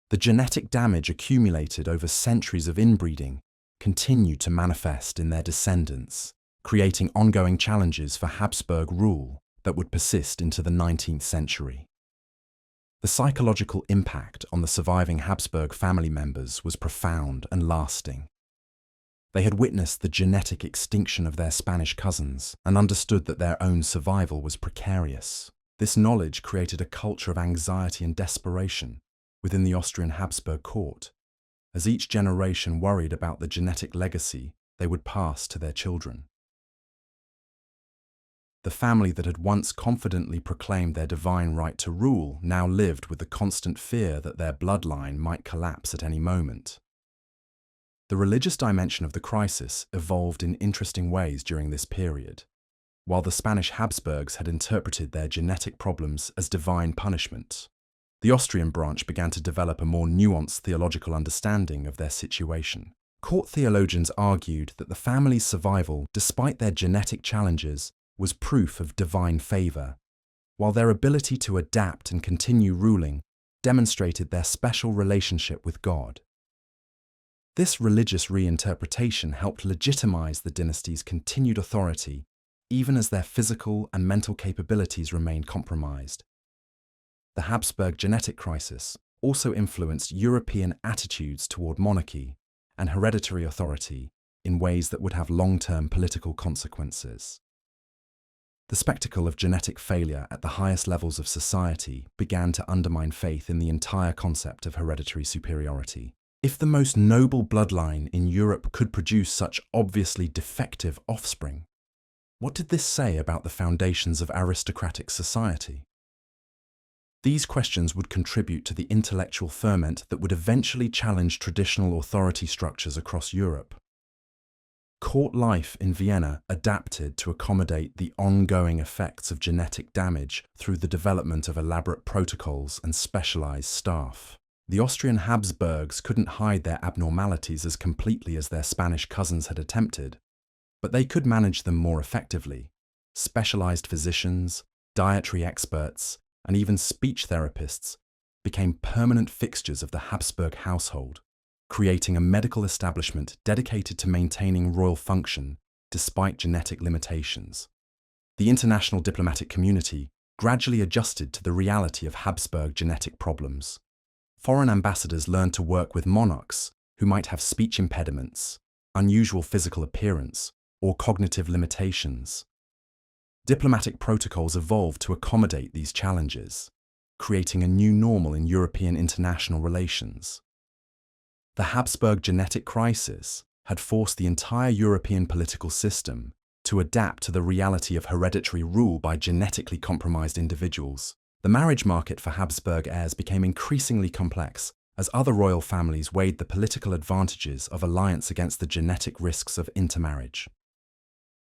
S1: The genetic damage accumulated over centuries of inbreeding continued to manifest in their descendants, creating ongoing challenges for Habsburg rule that would persist into the 19th century. The psychological impact on the surviving Habsburg family members was profound and lasting. They had witnessed the genetic extinction of their Spanish cousins and understood that their own survival was precarious. This knowledge created a culture of anxiety and desperation within the Austrian Habsburg court, as each generation worried about the genetic legacy they would pass to their children. The family that had once confidently proclaimed their divine right to rule now lived with the constant fear that their bloodline might collapse at any moment. The religious dimension of the crisis evolved in interesting ways during this period. While the Spanish Habsburgs had interpreted their genetic problems as divine punishment, the Austrian branch began to develop a more nuanced theological understanding of their situation. Court theologians argued that the family's survival, despite their genetic challenges, was proof of divine favor, while their ability to adapt and continue ruling demonstrated their special relationship with God. This religious reinterpretation helped legitimize the dynasty's continued authority, even as their physical and mental capabilities remained compromised. The Habsburg genetic crisis also influenced European attitudes toward monarchy and hereditary authority in ways that would have long-term political consequences. The spectacle of genetic failure at the highest levels of society began to undermine faith in the entire concept of hereditary superiority. If the most noble bloodline in Europe could produce such obviously defective offspring, what did this say about the foundations of aristocratic society? These questions would contribute to the intellectual ferment that would eventually challenge traditional authority structures across Europe. Court life in Vienna adapted to accommodate the ongoing effects of genetic damage through the development of elaborate protocols and specialized staff. The Austrian Habsburgs couldn't hide their abnormalities as completely as their Spanish cousins had attempted, but they could manage them more effectively. Specialized physicians, dietary experts, and even speech therapists became permanent fixtures of the Habsburg household, creating a medical establishment dedicated to maintaining royal function despite genetic limitations. The international diplomatic community gradually adjusted to the reality of Habsburg genetic problems. Foreign ambassadors learned to work with monarchs who might have speech impediments, unusual physical appearance, or cognitive limitations. Diplomatic protocols evolved to accommodate these challenges, creating a new normal in European international relations. The Habsburg genetic crisis had forced the entire European political system to adapt to the reality of hereditary rule by genetically compromised individuals. The marriage market for Habsburg heirs became increasingly complex as other royal families weighed the political advantages of alliance against the genetic risks of intermarriage.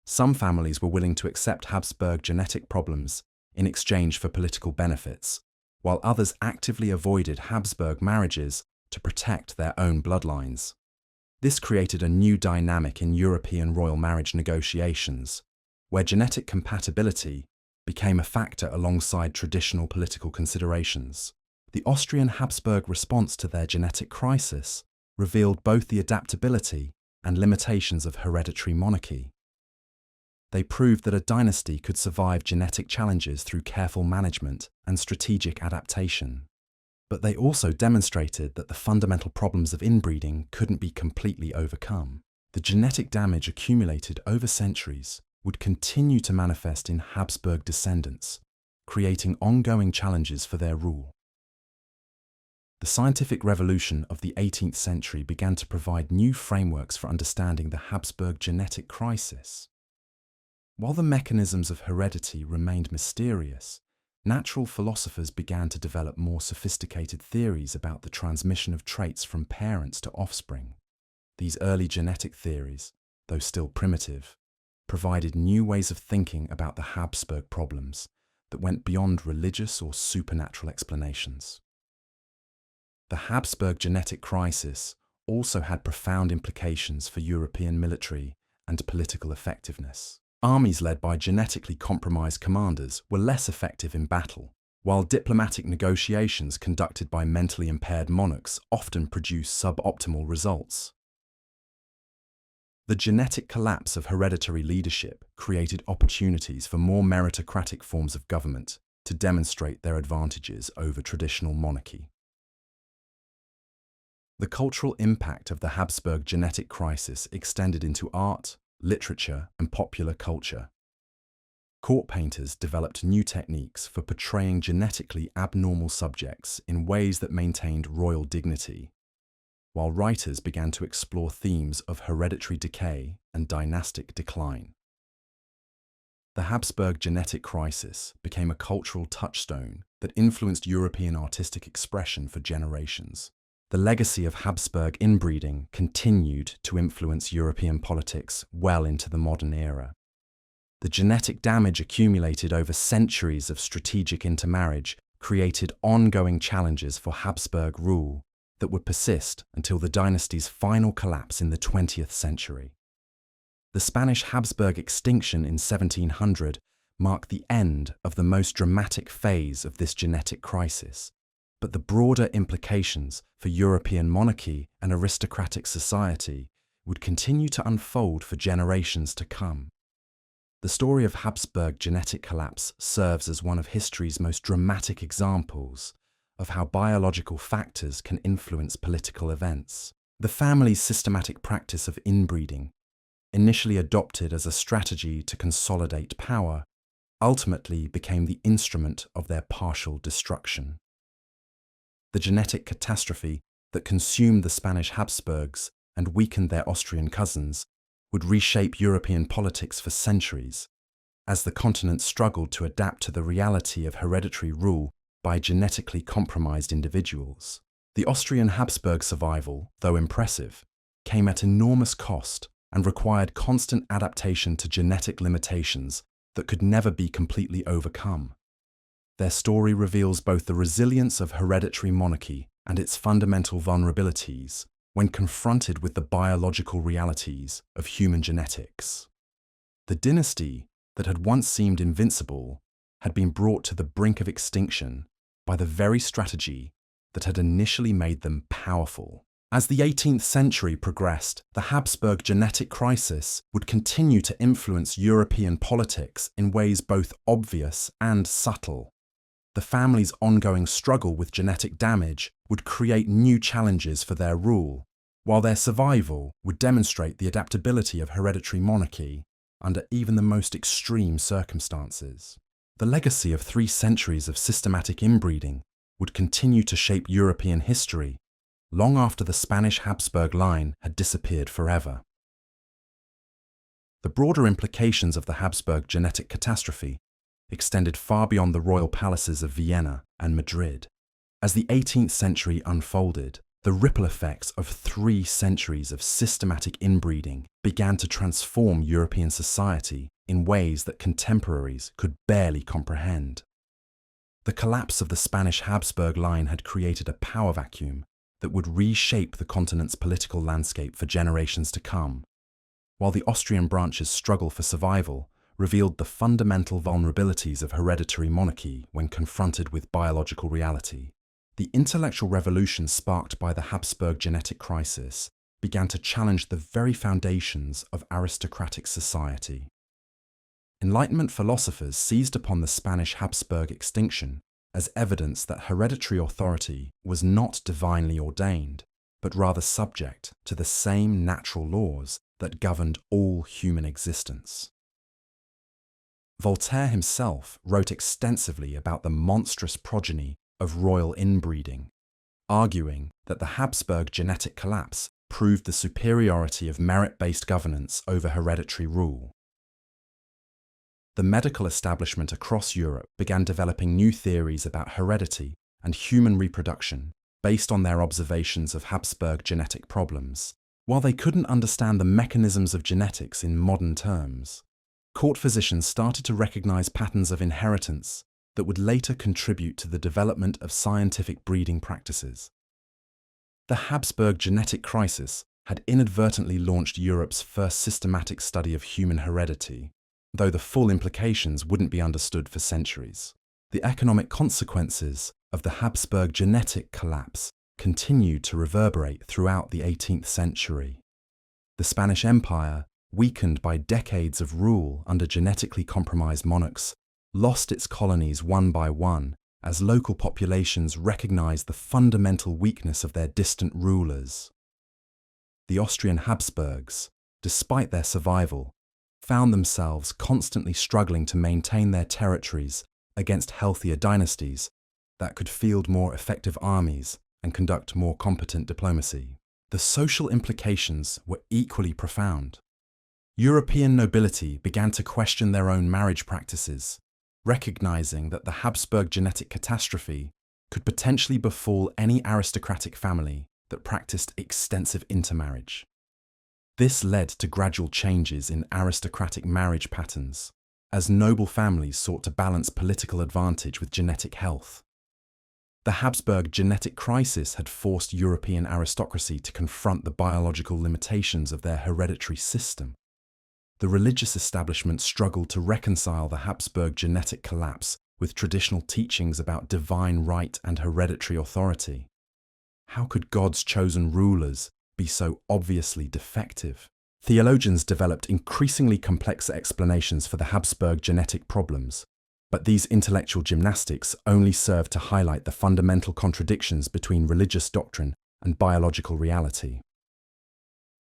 S1: Some families were willing to accept Habsburg genetic problems in exchange for political benefits, while others actively avoided Habsburg marriages to protect their own bloodlines. This created a new dynamic in European royal marriage negotiations, where genetic compatibility became a factor alongside traditional political considerations. The Austrian Habsburg response to their genetic crisis revealed both the adaptability and limitations of hereditary monarchy. They proved that a dynasty could survive genetic challenges through careful management and strategic adaptation. But they also demonstrated that the fundamental problems of inbreeding couldn't be completely overcome. The genetic damage accumulated over centuries would continue to manifest in Habsburg descendants, creating ongoing challenges for their rule. The scientific revolution of the 18th century began to provide new frameworks for understanding the Habsburg genetic crisis. While the mechanisms of heredity remained mysterious, natural philosophers began to develop more sophisticated theories about the transmission of traits from parents to offspring. These early genetic theories, though still primitive, provided new ways of thinking about the Habsburg problems that went beyond religious or supernatural explanations. The Habsburg genetic crisis also had profound implications for European military and political effectiveness. Armies led by genetically compromised commanders were less effective in battle, while diplomatic negotiations conducted by mentally impaired monarchs often produced suboptimal results. The genetic collapse of hereditary leadership created opportunities for more meritocratic forms of government to demonstrate their advantages over traditional monarchy. The cultural impact of the Habsburg genetic crisis extended into art, literature, and popular culture. Court painters developed new techniques for portraying genetically abnormal subjects in ways that maintained royal dignity, while writers began to explore themes of hereditary decay and dynastic decline. The Habsburg genetic crisis became a cultural touchstone that influenced European artistic expression for generations. The legacy of Habsburg inbreeding continued to influence European politics well into the modern era. The genetic damage accumulated over centuries of strategic intermarriage created ongoing challenges for Habsburg rule that would persist until the dynasty's final collapse in the 20th century. The Spanish Habsburg extinction in 1700 marked the end of the most dramatic phase of this genetic crisis, but the broader implications for European monarchy and aristocratic society would continue to unfold for generations to come. The story of Habsburg genetic collapse serves as one of history's most dramatic examples of how biological factors can influence political events. The family's systematic practice of inbreeding, initially adopted as a strategy to consolidate power, ultimately became the instrument of their partial destruction. The genetic catastrophe that consumed the Spanish Habsburgs and weakened their Austrian cousins would reshape European politics for centuries, as the continent struggled to adapt to the reality of hereditary rule by genetically compromised individuals. The Austrian Habsburg survival, though impressive, came at enormous cost and required constant adaptation to genetic limitations that could never be completely overcome. Their story reveals both the resilience of hereditary monarchy and its fundamental vulnerabilities when confronted with the biological realities of human genetics. The dynasty that had once seemed invincible had been brought to the brink of extinction by the very strategy that had initially made them powerful. As the 18th century progressed, the Habsburg genetic crisis would continue to influence European politics in ways both obvious and subtle. The family's ongoing struggle with genetic damage would create new challenges for their rule, while their survival would demonstrate the adaptability of hereditary monarchy under even the most extreme circumstances. The legacy of 3 centuries of systematic inbreeding would continue to shape European history long after the Spanish Habsburg line had disappeared forever. The broader implications of the Habsburg genetic catastrophe extended far beyond the royal palaces of Vienna and Madrid. As the 18th century unfolded, the ripple effects of 3 centuries of systematic inbreeding began to transform European society in ways that contemporaries could barely comprehend. The collapse of the Spanish Habsburg line had created a power vacuum that would reshape the continent's political landscape for generations to come, while the Austrian branch's struggle for survival revealed the fundamental vulnerabilities of hereditary monarchy when confronted with biological reality. The intellectual revolution sparked by the Habsburg genetic crisis began to challenge the very foundations of aristocratic society. Enlightenment philosophers seized upon the Spanish Habsburg extinction as evidence that hereditary authority was not divinely ordained, but rather subject to the same natural laws that governed all human existence. Voltaire himself wrote extensively about the monstrous progeny of royal inbreeding, arguing that the Habsburg genetic collapse proved the superiority of merit-based governance over hereditary rule. The medical establishment across Europe began developing new theories about heredity and human reproduction based on their observations of Habsburg genetic problems. While they couldn't understand the mechanisms of genetics in modern terms, court physicians started to recognize patterns of inheritance that would later contribute to the development of scientific breeding practices. The Habsburg genetic crisis had inadvertently launched Europe's first systematic study of human heredity, though the full implications wouldn't be understood for centuries. The economic consequences of the Habsburg genetic collapse continued to reverberate throughout the 18th century. The Spanish Empire, weakened by decades of rule under genetically compromised monarchs, lost its colonies one by one as local populations recognized the fundamental weakness of their distant rulers. The Austrian Habsburgs, despite their survival, found themselves constantly struggling to maintain their territories against healthier dynasties that could field more effective armies and conduct more competent diplomacy. The social implications were equally profound. European nobility began to question their own marriage practices, recognizing that the Habsburg genetic catastrophe could potentially befall any aristocratic family that practiced extensive intermarriage. This led to gradual changes in aristocratic marriage patterns, as noble families sought to balance political advantage with genetic health. The Habsburg genetic crisis had forced European aristocracy to confront the biological limitations of their hereditary system. The religious establishment struggled to reconcile the Habsburg genetic collapse with traditional teachings about divine right and hereditary authority. How could God's chosen rulers be so obviously defective? Theologians developed increasingly complex explanations for the Habsburg genetic problems, but these intellectual gymnastics only served to highlight the fundamental contradictions between religious doctrine and biological reality.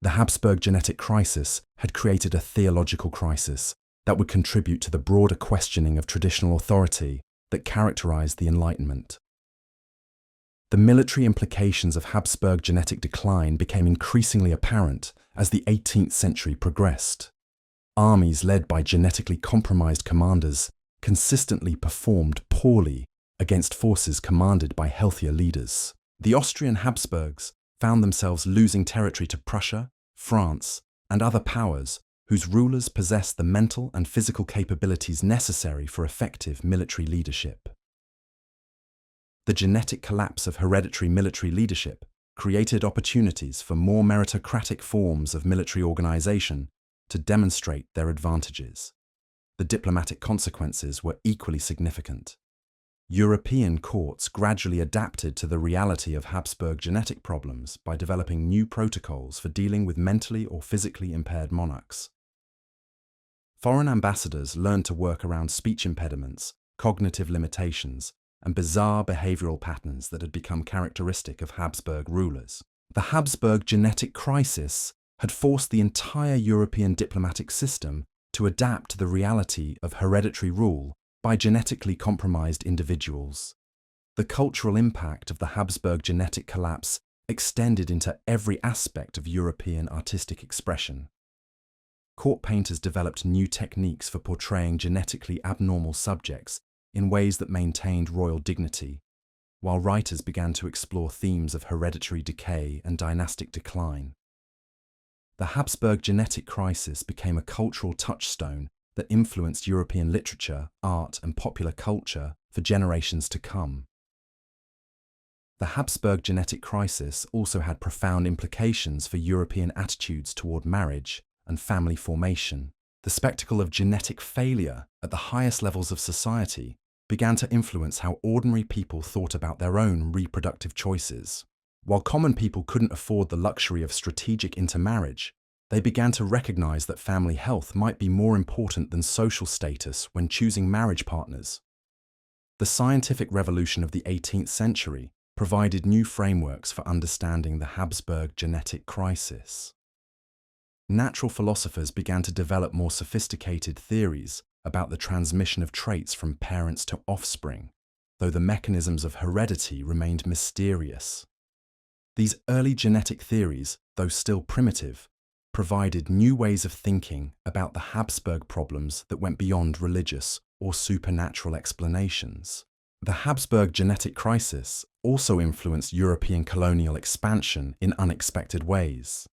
S1: The Habsburg genetic crisis had created a theological crisis that would contribute to the broader questioning of traditional authority that characterized the Enlightenment. The military implications of Habsburg genetic decline became increasingly apparent as the 18th century progressed. Armies led by genetically compromised commanders consistently performed poorly against forces commanded by healthier leaders. The Austrian Habsburgs found themselves losing territory to Prussia, France, and other powers whose rulers possessed the mental and physical capabilities necessary for effective military leadership. The genetic collapse of hereditary military leadership created opportunities for more meritocratic forms of military organization to demonstrate their advantages. The diplomatic consequences were equally significant. European courts gradually adapted to the reality of Habsburg genetic problems by developing new protocols for dealing with mentally or physically impaired monarchs. Foreign ambassadors learned to work around speech impediments, cognitive limitations, and bizarre behavioral patterns that had become characteristic of Habsburg rulers. The Habsburg genetic crisis had forced the entire European diplomatic system to adapt to the reality of hereditary rule by genetically compromised individuals. The cultural impact of the Habsburg genetic collapse extended into every aspect of European artistic expression. Court painters developed new techniques for portraying genetically abnormal subjects in ways that maintained royal dignity, while writers began to explore themes of hereditary decay and dynastic decline. The Habsburg genetic crisis became a cultural touchstone that influenced European literature, art, and popular culture for generations to come. The Habsburg genetic crisis also had profound implications for European attitudes toward marriage and family formation. The spectacle of genetic failure at the highest levels of society began to influence how ordinary people thought about their own reproductive choices. While common people couldn't afford the luxury of strategic intermarriage, They began to recognize that family health might be more important than social status when choosing marriage partners. The scientific revolution of the 18th century provided new frameworks for understanding the Habsburg genetic crisis. Natural philosophers began to develop more sophisticated theories about the transmission of traits from parents to offspring, though the mechanisms of heredity remained mysterious. These early genetic theories, though still primitive, provided new ways of thinking about the Habsburg problems that went beyond religious or supernatural explanations. The Habsburg genetic crisis also influenced European colonial expansion in unexpected ways.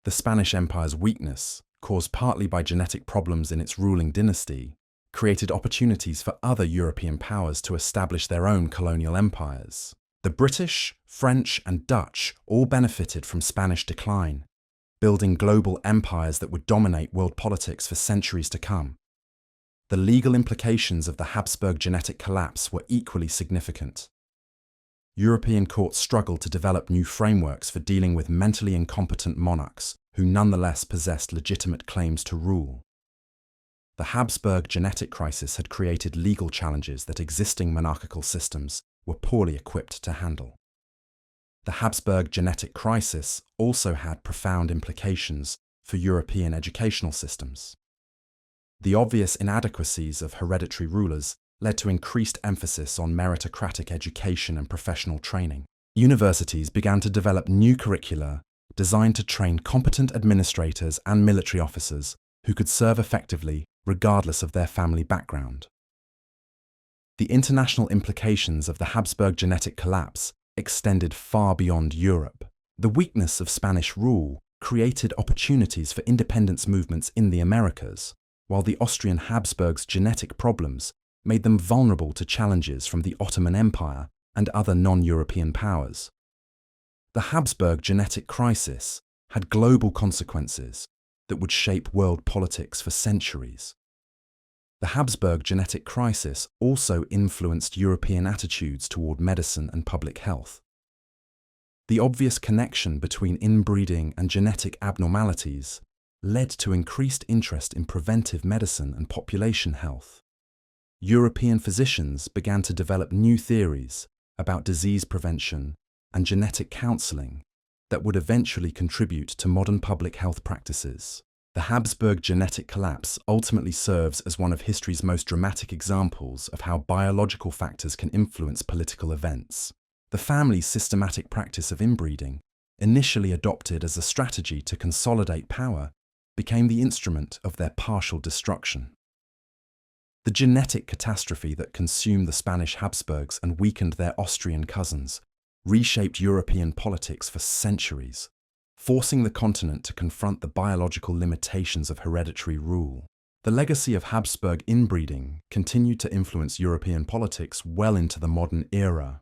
S1: The Spanish Empire's weakness, caused partly by genetic problems in its ruling dynasty, created opportunities for other European powers to establish their own colonial empires. The British, French, and Dutch all benefited from Spanish decline, building global empires that would dominate world politics for centuries to come. The legal implications of the Habsburg genetic collapse were equally significant. European courts struggled to develop new frameworks for dealing with mentally incompetent monarchs who nonetheless possessed legitimate claims to rule. The Habsburg genetic crisis had created legal challenges that existing monarchical systems were poorly equipped to handle. The Habsburg genetic crisis also had profound implications for European educational systems. The obvious inadequacies of hereditary rulers led to increased emphasis on meritocratic education and professional training. Universities began to develop new curricula designed to train competent administrators and military officers who could serve effectively regardless of their family background. The international implications of the Habsburg genetic collapse extended far beyond Europe. The weakness of Spanish rule created opportunities for independence movements in the Americas, while the Austrian Habsburgs' genetic problems made them vulnerable to challenges from the Ottoman Empire and other non-European powers. The Habsburg genetic crisis had global consequences that would shape world politics for centuries. The Habsburg genetic crisis also influenced European attitudes toward medicine and public health. The obvious connection between inbreeding and genetic abnormalities led to increased interest in preventive medicine and population health. European physicians began to develop new theories about disease prevention and genetic counseling that would eventually contribute to modern public health practices. The Habsburg genetic collapse ultimately serves as one of history's most dramatic examples of how biological factors can influence political events. The family's systematic practice of inbreeding, initially adopted as a strategy to consolidate power, became the instrument of their partial destruction. The genetic catastrophe that consumed the Spanish Habsburgs and weakened their Austrian cousins reshaped European politics for centuries, forcing the continent to confront the biological limitations of hereditary rule. The legacy of Habsburg inbreeding continued to influence European politics well into the modern era.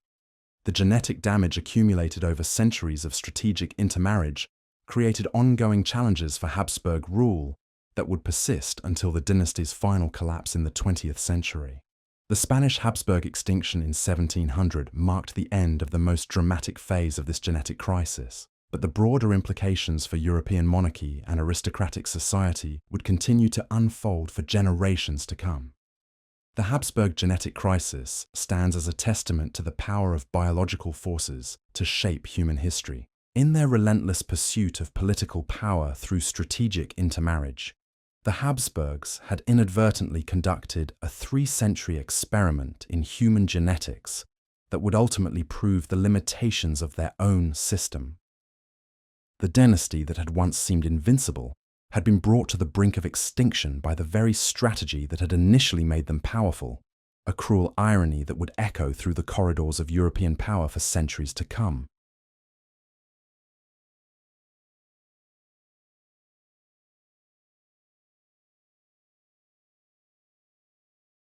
S1: The genetic damage accumulated over centuries of strategic intermarriage created ongoing challenges for Habsburg rule that would persist until the dynasty's final collapse in the 20th century. The Spanish Habsburg extinction in 1700 marked the end of the most dramatic phase of this genetic crisis, but the broader implications for European monarchy and aristocratic society would continue to unfold for generations to come. The Habsburg genetic crisis stands as a testament to the power of biological forces to shape human history. In their relentless pursuit of political power through strategic intermarriage, the Habsburgs had inadvertently conducted a 3-century experiment in human genetics that would ultimately prove the limitations of their own system. The dynasty that had once seemed invincible had been brought to the brink of extinction by the very strategy that had initially made them powerful, a cruel irony that would echo through the corridors of European power for centuries to come.